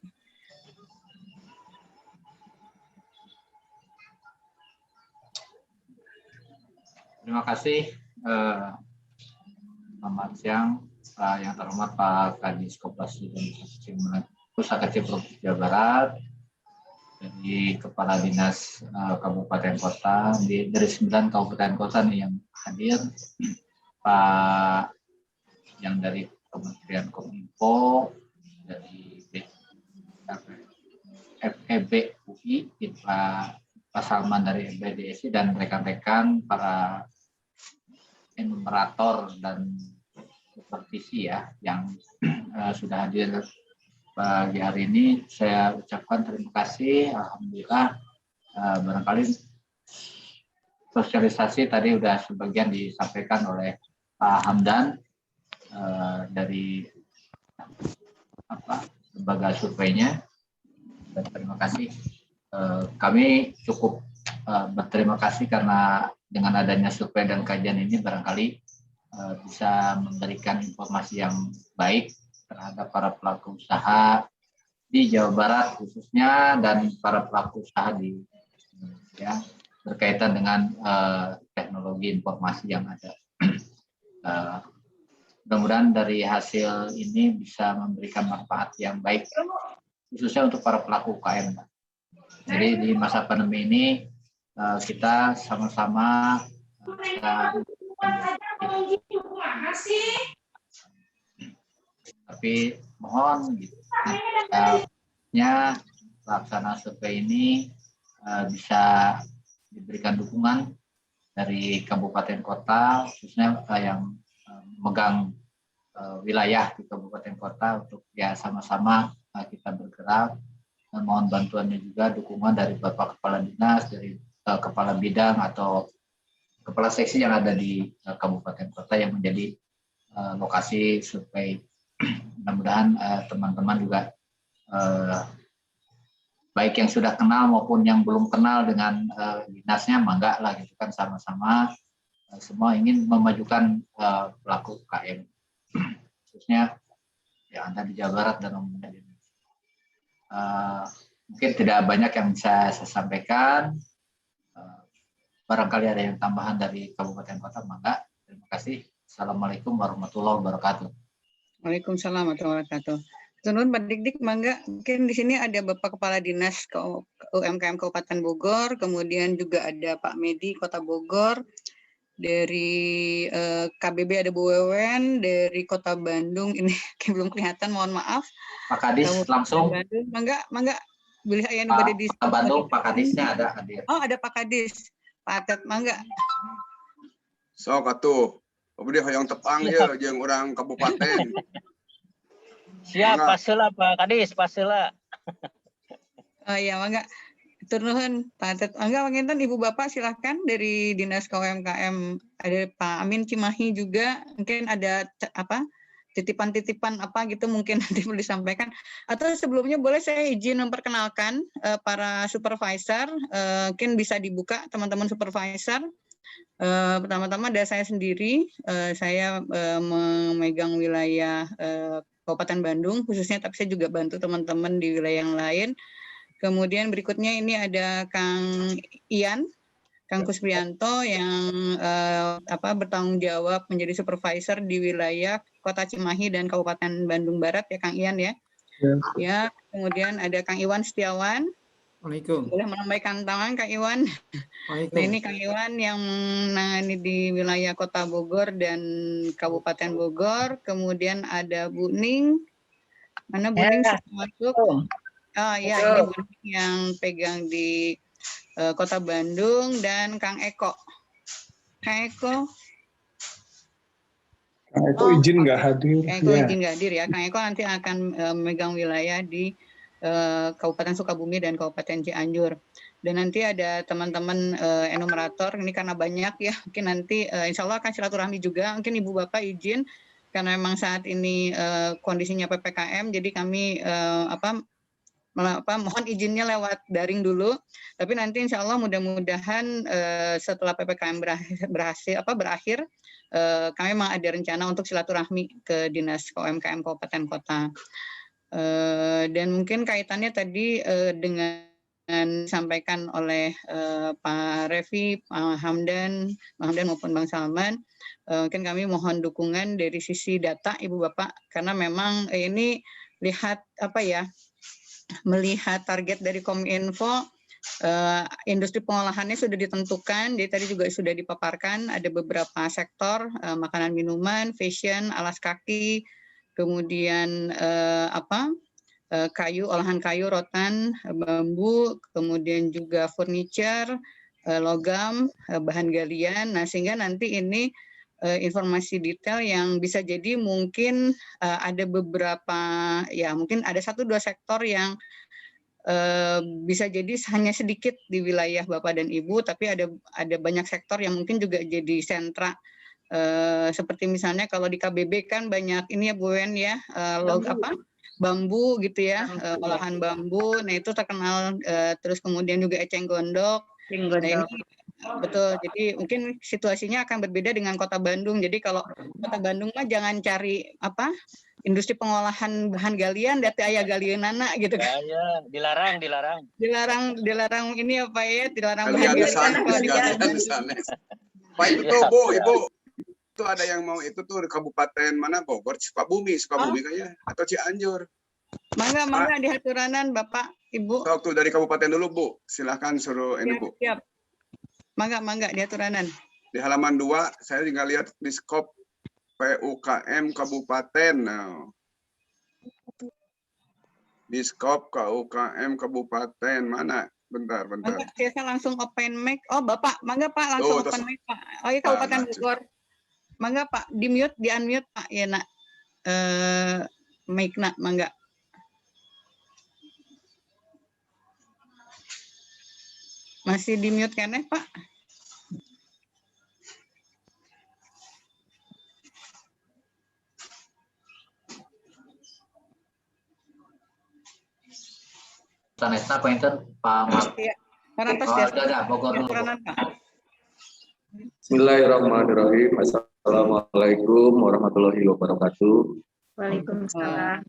Terima kasih. Selamat siang, yang terhormat Pak Kadis Koperasi dan Pusat Kecil Provinsi Jawa Barat, dari Kepala Dinas Kabupaten Kota, dari 9 kabupaten kota nih yang hadir, Pak yang dari Kementerian Kominfo, dari FEB UI, Pak Salman dari FBDSI, dan rekan-rekan para enumerator dan supervisi ya yang sudah hadir pagi hari ini. Saya ucapkan terima kasih. Alhamdulillah, barangkali sosialisasi tadi sudah sebagian disampaikan oleh Pak Hamdan dari lembaga surveinya. Dan terima kasih. Kami cukup berterima kasih karena dengan adanya survei dan kajian ini barangkali bisa memberikan informasi yang baik terhadap para pelaku usaha di Jawa Barat khususnya, dan para pelaku usaha di Indonesia berkaitan dengan teknologi informasi yang ada. Mudah-mudahan dari hasil ini bisa memberikan manfaat yang baik khususnya untuk para pelaku UKM. Jadi di masa pandemi ini kita sama-sama tapi mohon pelaksanaan survei ini bisa diberikan dukungan dari kabupaten kota, khususnya yang memegang wilayah di kabupaten kota, untuk ya sama-sama kita bergerak. Dan mohon bantuannya juga dukungan dari Bapak Kepala Dinas, dari Kepala Bidang atau Kepala Seksi yang ada di kabupaten kota yang menjadi lokasi survei. Mudah-mudahan teman-teman juga baik yang sudah kenal maupun yang belum kenal dengan dinasnya, mangga lah gitu kan, sama-sama semua ingin memajukan pelaku UKM khususnya yang ada di Jawa Barat dan umumnya di Indonesia. Mungkin tidak banyak yang bisa saya sampaikan. Barangkali ada yang tambahan dari kabupaten kota, mangga. Terima kasih. Assalamualaikum warahmatullahi wabarakatuh. Waalaikumsalam warahmatullahi wabarakatuh. Tunun Pak Dik-Dik, mangga. Mungkin di sini ada Bapak Kepala Dinas UMKM Kabupaten Bogor, kemudian juga ada Pak Medi Kota Bogor, dari KBB ada Bu Wewen, dari Kota Bandung ini belum kelihatan, mohon maaf. Pak Kadis langsung. Bandung. Mangga. Boleh yang Pak, di Kota Bandung, Pak Kadisnya ada hadir. Oh, ada Pak Kadis. Pak Atet, mangga. So, katuh. Kemudian yang tepang ya, yang orang kabupaten. Siap, pasela Pak Kadis, pasela. Oh iya, mangga. Turnuhun Pak Atet. Mangga, panginten Ibu Bapak silahkan dari Dinas KUMKM. Ada Pak Amin Cimahi juga. Mungkin ada titipan-titipan apa gitu mungkin nanti boleh disampaikan. Atau sebelumnya boleh saya izin memperkenalkan para supervisor. Mungkin bisa dibuka teman-teman supervisor. Pertama-tama ada saya sendiri. Saya memegang wilayah Kabupaten Bandung khususnya, tapi saya juga bantu teman-teman di wilayah yang lain. Kemudian berikutnya ini ada Kang Ian, Kang Kusprianto yang bertanggung jawab menjadi supervisor di wilayah Kota Cimahi dan Kabupaten Bandung Barat ya Kang Ian ya. Ya, kemudian ada Kang Iwan Setiawan Waalaikumsalam. Boleh melambaikan tangan Kak Iwan. Nah ini Kak Iwan yang menangani di wilayah Kota Bogor dan Kabupaten Bogor. Kemudian ada Bu Ning. Mana Bu Ning sudah masuk? Oh ya, ini Bu Ning yang pegang di Kota Bandung dan Kang Eko. Kang Eko. Kang Eko izin nggak hadir. Kang Eko izin nggak hadir ya. Kang Eko nanti akan memegang wilayah di Kabupaten Sukabumi dan Kabupaten Cianjur. Dan nanti ada teman-teman enumerator, ini karena banyak ya, mungkin nanti insya Allah akan silaturahmi juga. Mungkin Ibu Bapak izin, karena memang saat ini kondisinya PPKM, jadi kami mohon izinnya lewat daring dulu. Tapi nanti insya Allah mudah-mudahan setelah PPKM berakhir, kami memang ada rencana untuk silaturahmi ke Dinas UMKM Kabupaten Kota. Dan mungkin kaitannya tadi dengan disampaikan oleh Pak Revi, Pak Hamdan maupun Bang Salman, mungkin kami mohon dukungan dari sisi data Ibu Bapak, karena memang ini melihat target dari Kominfo, industri pengolahannya sudah ditentukan, jadi tadi juga sudah dipaparkan ada beberapa sektor, makanan minuman, fashion, alas kaki, kemudian kayu, olahan kayu, rotan, bambu, kemudian juga furniture, logam, bahan galian. Nah, sehingga nanti ini informasi detail yang bisa jadi mungkin ada beberapa, ya mungkin ada 1-2 sektor yang bisa jadi hanya sedikit di wilayah Bapak dan Ibu, tapi ada banyak sektor yang mungkin juga jadi sentra. Seperti misalnya kalau di KBB kan banyak ini ya Bu Wen ya, bambu gitu ya, olahan bambu. Nah itu terkenal, terus kemudian juga eceng gondok. Nah ini betul, jadi mungkin situasinya akan berbeda dengan Kota Bandung. Jadi kalau Kota Bandung mah jangan cari industri pengolahan bahan galian, dati ayah galianana gitu kan. Ya, dilarang. Dilarang ini apa ya, dilarang bahan galian kalau di Kota Bandung. Pak itu tuh Bu, Ibu. Itu ada yang mau itu tuh di Kabupaten mana Bogor, Sukabumi kayaknya, atau Cianjur. Mangga di Haturanan Bapak, Ibu. Waktu dari kabupaten dulu Bu, silahkan suruh ini Bu. Siap. Mangga di Haturanan. Di halaman 2 saya juga lihat di skop PUKM Kabupaten. Nah. Di skop KUKM Kabupaten mana? Bentar. Saya langsung open mic. Oh Bapak, mangga Pak langsung open mic Pak. Oh iya Kabupaten Bogor. Mangga Pak, di unmute Pak ya nak. Mic nak mangga. Masih di mute kan Pak? Saneta Pointer Pak Mas. Iya. Bogor dulu. Bismillahirrahmanirrahim. Assalamualaikum warahmatullahi wabarakatuh. Waalaikumsalam.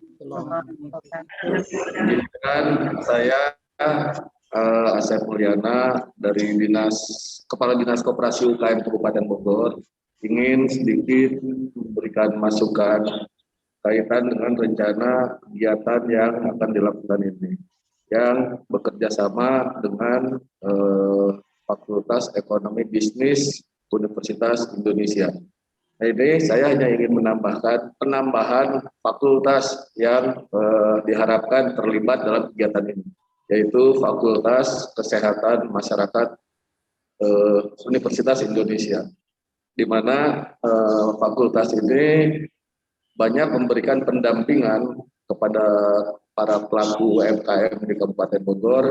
Saya Asep Mulyana dari Kepala Dinas Koperasi UKM Kabupaten Bogor ingin sedikit memberikan masukan kaitan dengan rencana kegiatan yang akan dilakukan ini, yang bekerja sama dengan Fakultas Ekonomi Bisnis Universitas Indonesia. Nah, ini saya hanya ingin menambahkan penambahan fakultas yang diharapkan terlibat dalam kegiatan ini, yaitu Fakultas Kesehatan Masyarakat Universitas Indonesia, di mana fakultas ini banyak memberikan pendampingan kepada para pelaku UMKM di Kabupaten Bogor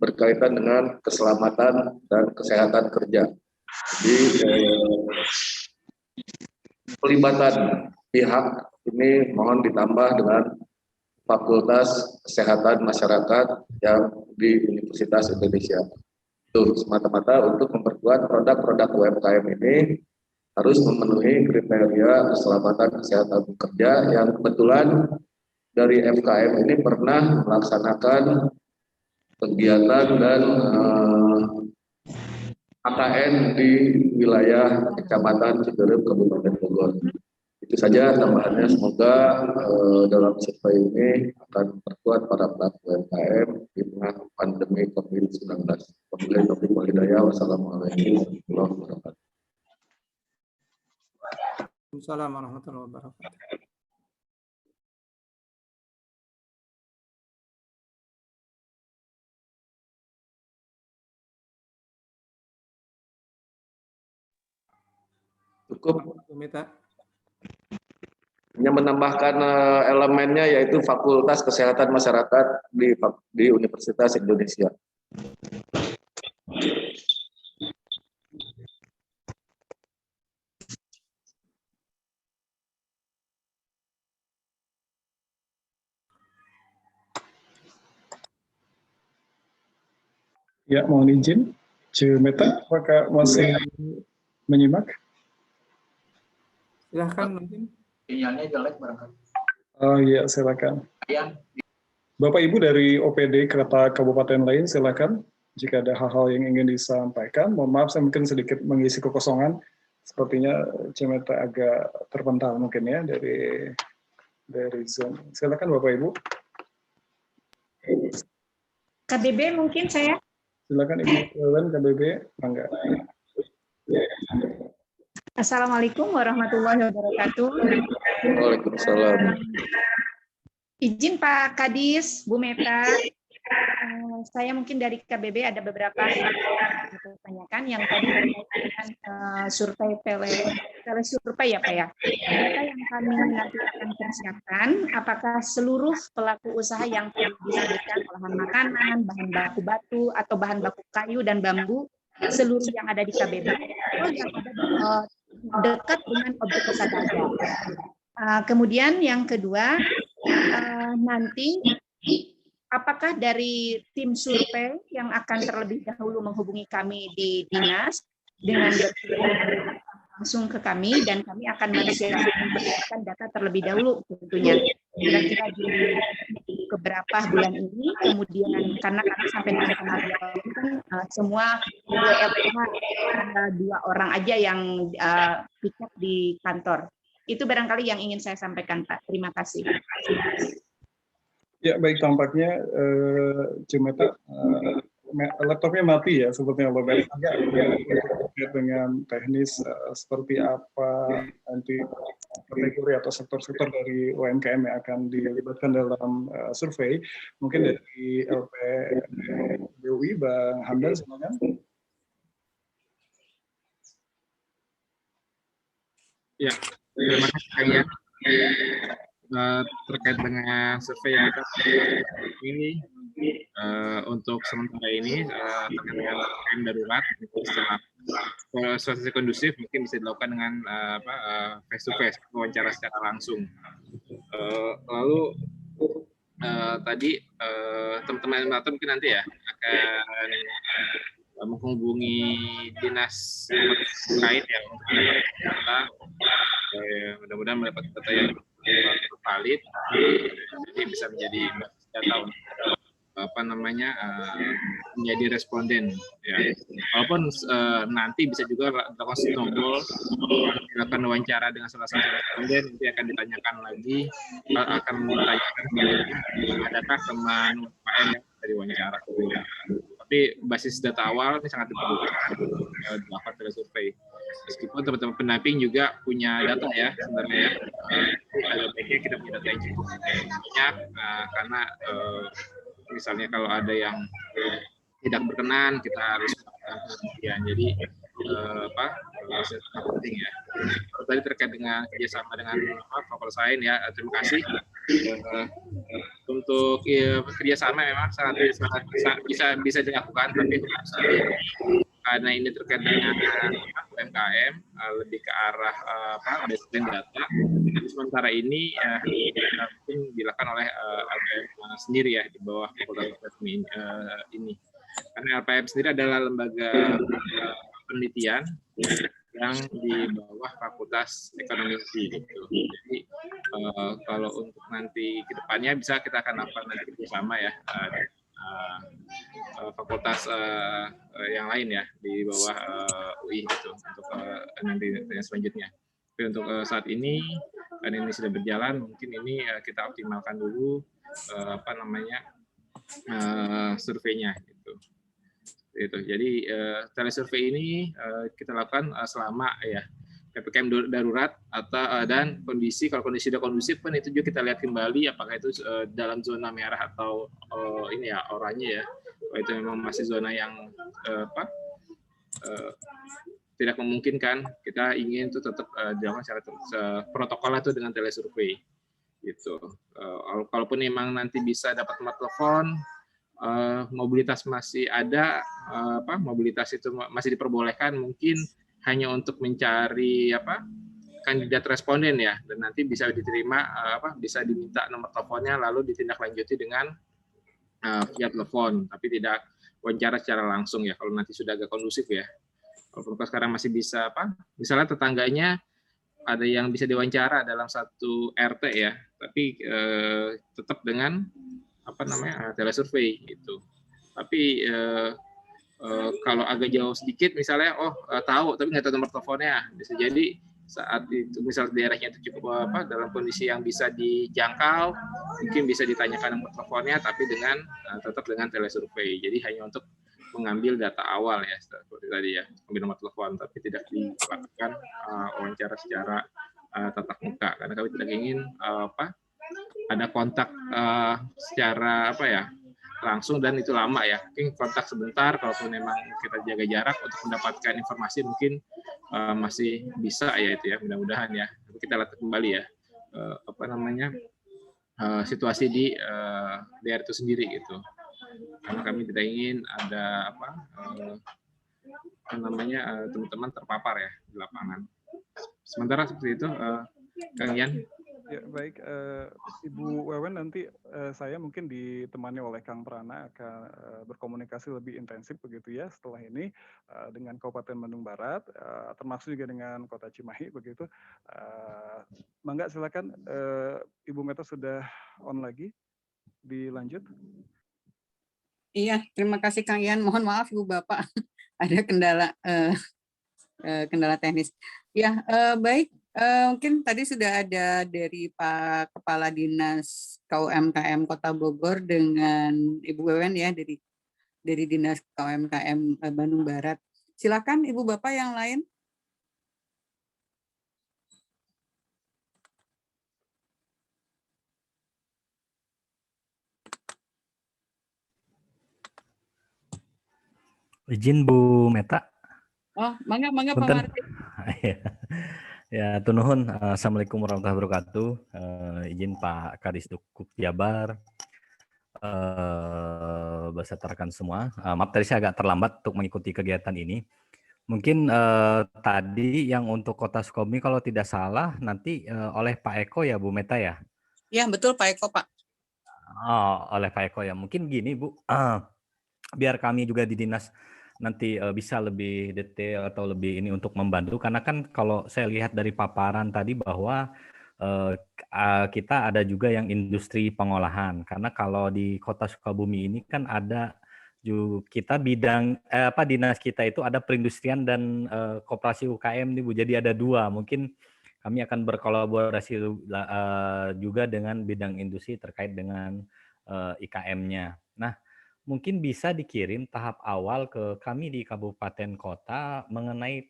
berkaitan dengan keselamatan dan kesehatan kerja. Jadi pelibatan pihak ini mohon ditambah dengan Fakultas Kesehatan Masyarakat yang di Universitas Indonesia. Itu semata-mata untuk memperkuat produk-produk UMKM ini harus memenuhi kriteria keselamatan kesehatan kerja yang kebetulan dari FKM ini pernah melaksanakan kegiatan dan AKN di wilayah Kecamatan Ciberem, Kabupaten Bogor. Itu saja tambahannya, semoga dalam survei ini akan memperkuat para pelaku UMKM di tengah pandemi COVID-19. Wabillahi taufiq wal hidayah. Wassalamualaikum warahmatullahi wabarakatuh. Waalaikumsalam warahmatullahi wabarakatuh. Cukup. Mita. Hanya menambahkan elemennya yaitu Fakultas Kesehatan Masyarakat di Universitas Indonesia. Ya, mohon izin. Meta, apakah masih menyimak? Silahkan mungkin. Sinyalnya jelek barangkali. Oh iya, silakan. Bapak Ibu dari OPD Kereta Kabupaten lain, silakan. Jika ada hal-hal yang ingin disampaikan, mohon maaf saya mungkin sedikit mengisi kekosongan. Sepertinya Cemeta agak terpental mungkin ya dari Zoom. Silakan Bapak Ibu. KBB mungkin saya. Silakan Ibu Ellen KBB, mangga. Assalamualaikum warahmatullahi wabarakatuh. Waalaikumsalam. Izin Pak Kadis, Bu Meta, saya mungkin dari KBB ada beberapa pertanyaan yang tadi berkaitan survei telesurvei ya Pak ya. Data yang kami nanti akan persiapkan, apakah seluruh pelaku usaha yang tadi disebutkan olahan makanan, bahan baku batu atau bahan baku kayu dan bambu, seluruh yang ada di KBB atau yang ada dekat dengan objek wisata aja. Kemudian yang kedua, nanti apakah dari tim survei yang akan terlebih dahulu menghubungi kami di dinas dengan langsung ke kami dan kami akan mensiapkan data terlebih dahulu tentunya. Kira-kira di beberapa bulan ini, kemudian karena kami sampai dengan tanggal 2 kan semua WFH 2 orang aja yang piket di kantor. Itu barangkali yang ingin saya sampaikan Pak. Terima kasih. Ya baik, tampaknya Cemeta laptopnya mati ya sepertinya agak terkait dengan teknis seperti apa nanti kategori atau sektor-sektor dari UMKM yang akan dilibatkan dalam survei. Mungkin dari LPBUI Bang Hamdan silakan. Ya, terima kasih kalian. Terkait dengan survei yang kita ini untuk sementara ini terkait dengan PPKM darurat setelah situasi kondusif mungkin bisa dilakukan dengan face to face, wawancara secara langsung. Lalu tadi teman-teman animator mungkin nanti ya akan menghubungi dinas terkait ya untuk data. Mudah-mudahan mendapat data yang valid, jadi bisa menjadi data untuk menjadi responden ya. Walaupun nanti bisa juga dilakukan snowball, dilakukan wawancara dengan salah satu responden, nanti akan ditanyakan lagi, akan ditanyakan adakah teman UMKM yang dari wawancara. Tapi basis data awal ini sangat diperlukan dilakukan telesurvei. Meskipun teman-teman pendamping juga punya data ya sebenarnya, ada baiknya kita punya data yang cukup banyak karena misalnya kalau ada yang tidak berkenan kita harus kemudian jadi sangat penting ya. Tadi terkait dengan kerjasama dengan Fakultas Sains ya, terima kasih. Untuk kerjasama memang sangat bisa dilakukan, tapi karena ini terkait dengan UMKM lebih ke arah baseline data. Sementara ini mungkin dilakukan oleh LPM sendiri ya di bawah Fakultas ini. Karena LPM sendiri adalah lembaga penelitian yang di bawah Fakultas Ekonomi gitu. Jadi kalau untuk nanti ke depannya bisa kita akan lakukan nanti bersama ya fakultas yang lain ya di bawah UI gitu untuk nanti yang selanjutnya. Tapi untuk saat ini kan ini sudah berjalan, mungkin ini kita optimalkan dulu surveinya gitu. Jadi telesurvei ini kita lakukan selama ya PPKM darurat atau dan kalau kondisi sudah kondusif pun itu juga kita lihat kembali apakah itu dalam zona merah atau ini ya oranye ya. Kalau itu memang masih zona yang tidak memungkinkan, kita ingin itu tetap dilakukan secara protokol itu dengan telesurvei gitu. Kalaupun memang nanti bisa dapat nomor telepon, mobilitas masih ada, mobilitas itu masih diperbolehkan, mungkin hanya untuk mencari kandidat responden ya, dan nanti bisa diterima bisa diminta nomor teleponnya lalu ditindaklanjuti dengan via telepon, tapi tidak wawancara secara langsung ya kalau nanti sudah agak kondusif ya. Kalau sekarang masih bisa misalnya tetangganya ada yang bisa diwawancara dalam satu RT ya, tapi tetap dengan telesurvei gitu. Tapi kalau agak jauh sedikit misalnya tahu tapi nggak tahu nomor teleponnya, bisa jadi saat itu misal daerahnya itu cukup dalam kondisi yang bisa dijangkau, mungkin bisa ditanyakan nomor teleponnya tapi tetap dengan telesurvei. Jadi hanya untuk mengambil data awal ya seperti tadi ya, ambil nomor telepon tapi tidak dilakukan wawancara secara tatap muka karena kami tidak ingin ada kontak secara langsung dan itu lama ya. Mungkin kontak sebentar kalaupun memang kita jaga jarak untuk mendapatkan informasi mungkin masih bisa ya itu ya, mudah-mudahan ya. Tapi kita lihat kembali ya situasi di daerah itu sendiri gitu. Karena kami tidak ingin ada teman-teman terpapar ya di lapangan. Sementara seperti itu, Kang Yan. Ya baik, Ibu Wewen, nanti saya mungkin ditemani oleh Kang Prana akan berkomunikasi lebih intensif begitu ya setelah ini dengan Kabupaten Bandung Barat, termasuk juga dengan Kota Cimahi begitu. Mangga silakan, Ibu Meta sudah on lagi, dilanjut. Iya, terima kasih Kang Yan. Mohon maaf Ibu Bapak, ada kendala teknis. Ya, baik. Mungkin tadi sudah ada dari Pak Kepala Dinas KUMKM Kota Bogor dengan Ibu Wewen ya dari Dinas KUMKM Bandung Barat. Silakan Ibu Bapak yang lain. Izin Bu Meta. Oh, mangga Pak Martin. Ya, tunuhun. Assalamualaikum warahmatullahi wabarakatuh. Izin Pak Kadis Dukcapil Jabar, beserta rekan semua. Maaf tadi saya agak terlambat untuk mengikuti kegiatan ini. Mungkin tadi yang untuk Kota Sukabumi kalau tidak salah nanti oleh Pak Eko ya Bu Meta ya? Ya betul Pak Eko Pak. Oh, oleh Pak Eko ya. Mungkin gini Bu, biar kami juga di dinas nanti bisa lebih detail atau lebih ini untuk membantu, karena kan kalau saya lihat dari paparan tadi bahwa kita ada juga yang industri pengolahan, karena kalau di Kota Sukabumi ini kan ada kita bidang dinas kita itu ada perindustrian dan koperasi UKM nih Bu, jadi ada dua. Mungkin kami akan berkolaborasi juga dengan bidang industri terkait dengan IKM-nya. Nah, mungkin bisa dikirim tahap awal ke kami di kabupaten kota mengenai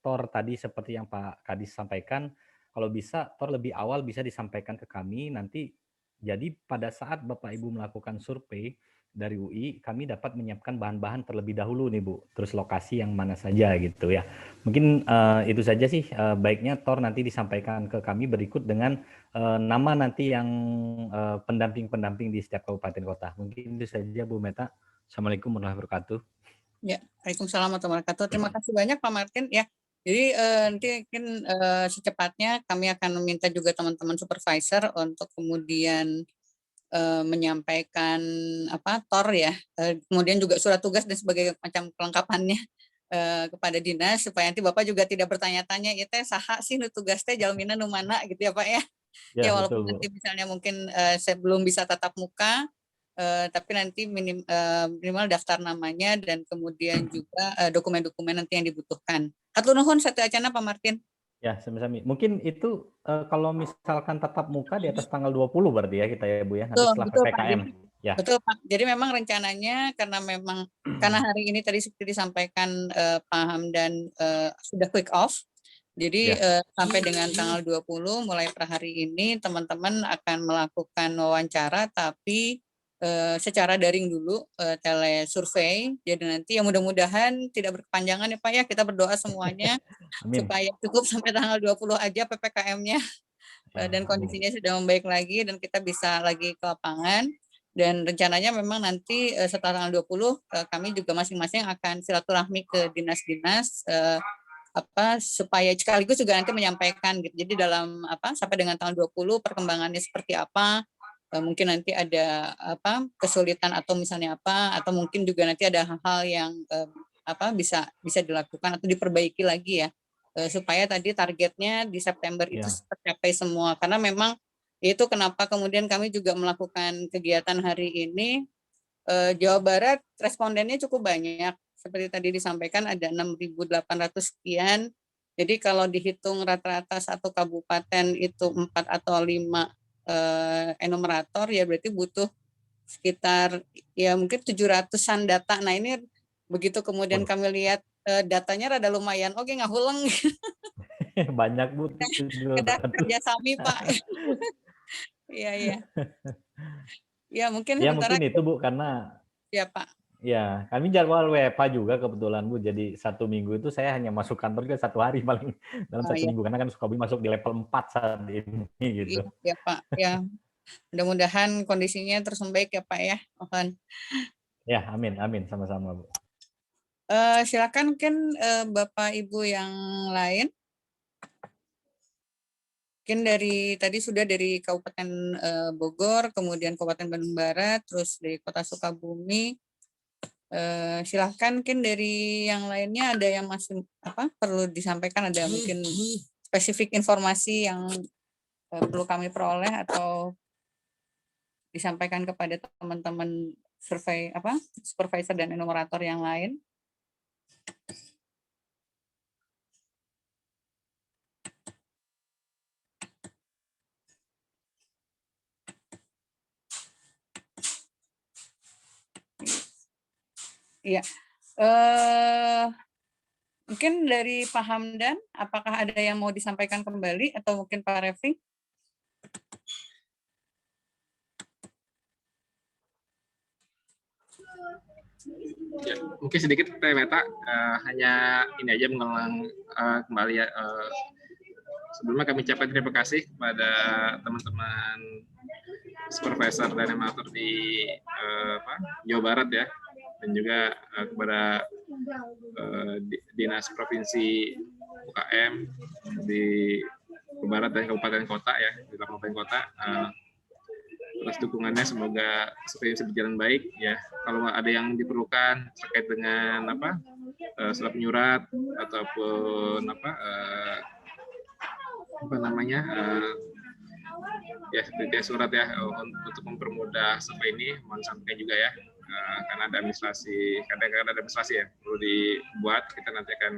TOR tadi seperti yang Pak Kadis sampaikan. Kalau bisa TOR lebih awal bisa disampaikan ke kami nanti. Jadi pada saat Bapak Ibu melakukan survei dari UI, kami dapat menyiapkan bahan-bahan terlebih dahulu nih Bu. Terus lokasi yang mana saja gitu ya. Mungkin itu saja sih, baiknya TOR nanti disampaikan ke kami berikut dengan nama nanti yang pendamping-pendamping di setiap kabupaten kota. Mungkin itu saja Bu Meta. Assalamualaikum warahmatullahi wabarakatuh. Ya, Waalaikumsalam warahmatullahi wabarakatuh. Terima kasih banyak Pak Martin ya. Jadi nanti mungkin secepatnya kami akan meminta juga teman-teman supervisor untuk kemudian menyampaikan TOR ya, kemudian juga surat tugas dan sebagai macam kelengkapannya kepada dinas supaya nanti Bapak juga tidak bertanya-tanya ya teh saha sih nu tugas teh jalmina nu mana gitu ya Pak ya. Ya walaupun betul, nanti misalnya mungkin saya belum bisa tatap muka tapi nanti minimal daftar namanya dan kemudian juga dokumen-dokumen nanti yang dibutuhkan. Hatur nuhun satu acana Pak Martin. Ya, sami-sami. Mungkin itu kalau misalkan tatap muka di atas tanggal 20 berarti ya kita ya Bu ya, nanti setelah betul, PPKM. Ya. Betul Pak. Jadi memang rencananya karena hari ini tadi seperti disampaikan Pak Hamdan sudah quick off. Jadi sampai dengan tanggal 20 mulai per hari ini teman-teman akan melakukan wawancara tapi secara daring dulu, telesurvei. Jadi nanti ya mudah-mudahan tidak berkepanjangan ya Pak ya. Kita berdoa semuanya supaya cukup sampai tanggal 20 aja PPKM-nya dan kondisinya sudah membaik lagi dan kita bisa lagi ke lapangan. Dan rencananya memang nanti setelah tanggal 20 kami juga masing-masing akan silaturahmi ke dinas-dinas supaya sekaligus juga nanti menyampaikan gitu. Jadi dalam sampai dengan tanggal 20 perkembangannya seperti apa, mungkin nanti ada kesulitan atau misalnya atau mungkin juga nanti ada hal-hal yang bisa dilakukan atau diperbaiki lagi ya. Supaya tadi targetnya di September itu tercapai semua, karena memang itu kenapa kemudian kami juga melakukan kegiatan hari ini. Jawa Barat respondennya cukup banyak, seperti tadi disampaikan ada 6.800 sekian. Jadi kalau dihitung rata-rata satu kabupaten itu 4 atau 5 enumerator, ya berarti butuh sekitar ya mungkin 700-an data. Nah ini begitu kemudian kami lihat datanya rada lumayan, oke ngahuleng. Banyak Bu. Kita kerjasami Pak. Iya. Ya mungkin ya sementara mungkin itu Bu, karena ya Pak. Ya, kami jadwal WFA juga kebetulan Bu. Jadi 1 minggu itu saya hanya masuk kantor ke 1 hari paling dalam 1 minggu, karena kan Sukabumi masuk di level 4 saat ini gitu. Iya Pak. Ya, mudah-mudahan kondisinya terus membaik ya Pak ya. Mohon. Ya, amin, sama-sama Bu. Silakan mungkin Bapak Ibu yang lain. Mungkin dari tadi sudah dari Kabupaten Bogor, kemudian Kabupaten Bandung Barat, terus dari Kota Sukabumi. Silahkan mungkin dari yang lainnya ada yang masih perlu disampaikan, ada mungkin spesifik informasi yang perlu kami peroleh atau disampaikan kepada teman-teman supervisor dan enumerator yang lain. Iya, mungkin dari Pak Hamdan, apakah ada yang mau disampaikan kembali atau mungkin Pak Refli? Ya, mungkin sedikit Meta, hanya ini aja mengulang kembali ya. Sebelumnya kami ucapkan terima kasih kepada teman-teman supervisor dan enumerator di Jawa Barat ya, dan juga kepada Dinas Provinsi UKM di Jawa Barat dan Kabupaten Kota ya, di Kabupaten Kota. Atas dukungannya, semoga semuanya bisa berjalan baik ya. Kalau ada yang diperlukan terkait dengan surat menyurat ataupun seperti surat ya untuk mempermudah survei ini, mohon sampaikan juga ya, karena ada administrasi, kadang-kadang ada administrasi ya perlu dibuat. Kita nanti akan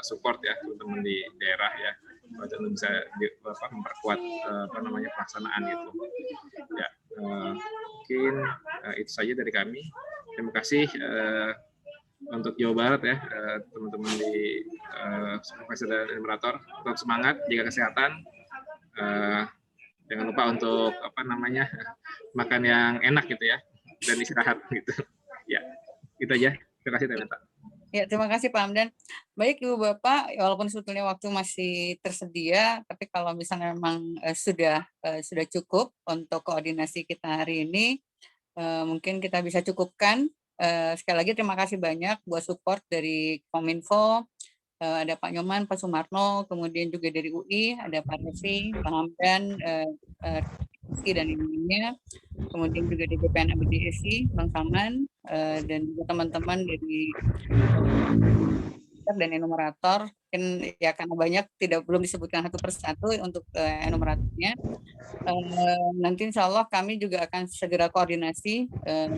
support ya teman-teman di daerah ya, untuk bisa memperkuat pelaksanaan gitu ya. Mungkin itu saja dari kami. Terima kasih untuk Jawa Barat ya, teman-teman di supervisor dan enumerator. Tetap semangat, jaga kesehatan. Jangan lupa untuk makan yang enak gitu ya, dan istirahat gitu. Ya, itu aja. Terima kasih Teh. Ya, terima kasih Pak Hamdan. Baik Ibu Bapak, walaupun sebetulnya waktu masih tersedia, tapi kalau misalnya memang sudah cukup untuk koordinasi kita hari ini, mungkin kita bisa cukupkan. Sekali lagi terima kasih banyak buat support dari Kominfo, ada Pak Nyoman, Pak Sumarno, kemudian juga dari UI, ada Pak Revi, Pak Hamdan, dan lainnya, kemudian juga dari BPN ABDSI, Bang Saman, dan juga teman-teman dari dan enumerator. Mungkin ya karena banyak belum disebutkan satu persatu untuk enumeratornya. Nanti insya Allah kami juga akan segera koordinasi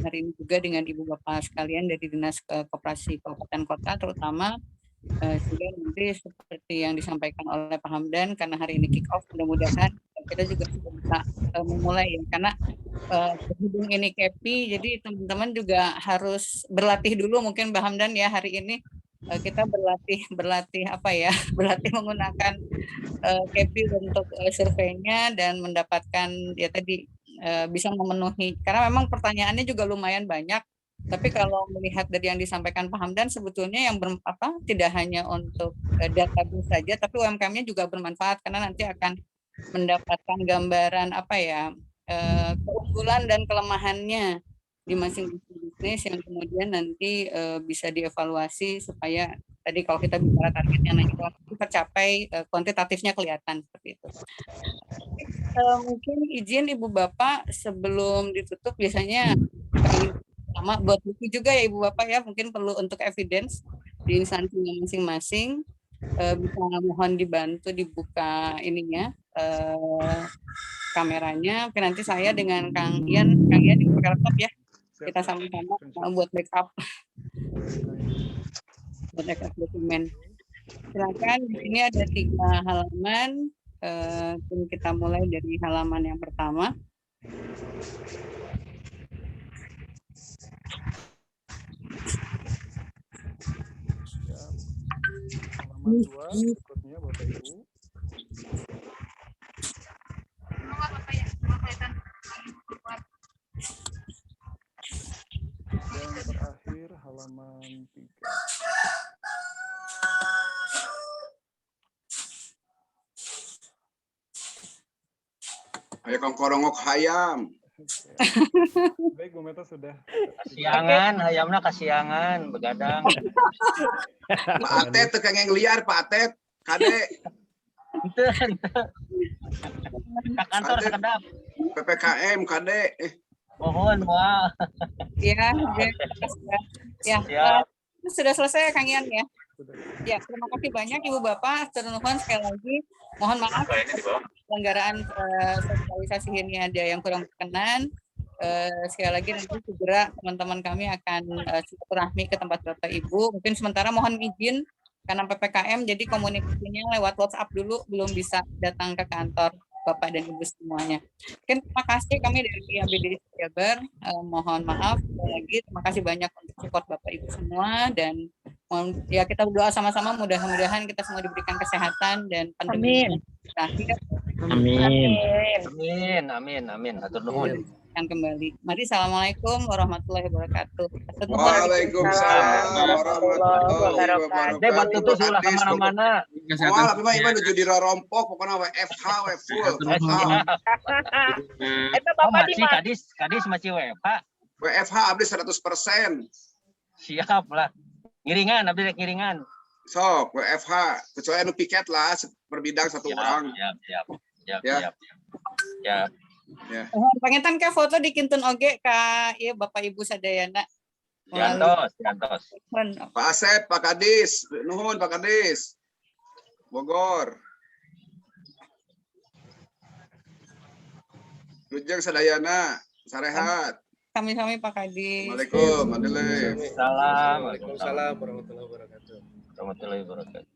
hari ini juga dengan Ibu Bapak sekalian dari Dinas Koperasi Kabupaten Kota terutama, sehingga nanti seperti yang disampaikan oleh Pak Hamdan, karena hari ini kick off, mudah-mudahan kita juga sudah bisa memulai ya, karena berhubung ini KEPI, jadi teman-teman juga harus berlatih dulu mungkin Mbak Hamdan ya hari ini kita berlatih apa ya, berlatih menggunakan KEPI untuk surveinya dan mendapatkan ya tadi bisa memenuhi, karena memang pertanyaannya juga lumayan banyak. Tapi kalau melihat dari yang disampaikan Pak Hamdan, sebetulnya yang tidak hanya untuk database saja, tapi UMKM-nya juga bermanfaat karena nanti akan mendapatkan gambaran apa ya, keunggulan dan kelemahannya di masing-masing bisnis yang kemudian nanti bisa dievaluasi supaya tadi kalau kita bicara targetnya naik tercapai, kuantitatifnya kelihatan seperti itu. Mungkin izin Ibu Bapak sebelum ditutup biasanya sama buat buku juga ya Ibu Bapak ya, mungkin perlu untuk evidence di instansinya masing-masing, bisa mohon dibantu dibuka ininya kameranya. Oke, nanti saya dengan Kang Ian dibuka laptop ya, kita sama-sama buat backup dokumen. Silakan, di sini ada 3 halaman, kita mulai dari halaman yang pertama. Halaman 2 berikutnya Bapak Ibu. Dan terakhir halaman 3. Ayo kongkorongok hayam. Baik, Bu Meta sudah. Kasiangan, hayamna kasiangan, begadang. Pak Atet tekang yang liar, Pak Atet. Kade. Ke kantor sekedap. PPKM, Kade. Mohon, wah. Ya, sudah selesai Kang Ian ya. Ya, terima kasih banyak Ibu Bapak. Ternuhun sekali lagi. Mohon maaf pelanggaran sosialisasi ini ada yang kurang berkenan. Sekali lagi nanti segera teman-teman kami akan silaturahmi ke tempat Bapak Ibu. Mungkin sementara mohon izin karena PPKM jadi komunikasinya lewat WhatsApp dulu, belum bisa datang ke kantor Bapak dan Ibu semuanya. Mungkin terima kasih kami dari ABD Jabar. Mohon maaf sekali lagi. Terima kasih banyak untuk support Bapak Ibu semua dan ya kita berdoa sama-sama mudah-mudahan kita semua diberikan kesehatan dan pandemi berakhir. Amin. Atur nuhun. Kembali. Mari, assalamualaikum warahmatullahi wabarakatuh. Waalaikumsalam warahmatullahi wabarakatuh. Bantu tuh sulah kemana-mana. Wah, tapi mah nuju di rompok, pokoknya WFH, full. Itu Bapak di mana? Kadis masih WFH. WFH abdi 100%. Siap lah. Ngiringan, abdi ngiringan. Sok, WFH. Kecuali anu piket lah, per bidang 1 orang. Siap. Ya. Pengetan ke foto di Kintun oge ka ieu Bapak Ibu sadayana. Jantos. Pak Asep, Pak Kadis, nuhun Pak Kadis. Bogor. Lujeng sadayana, sarehat. Kami Pak Kadis. Waalaikumsalam. Waalaikumsalam warahmatullahi wabarakatuh. Warahmatullahi wabarakatuh.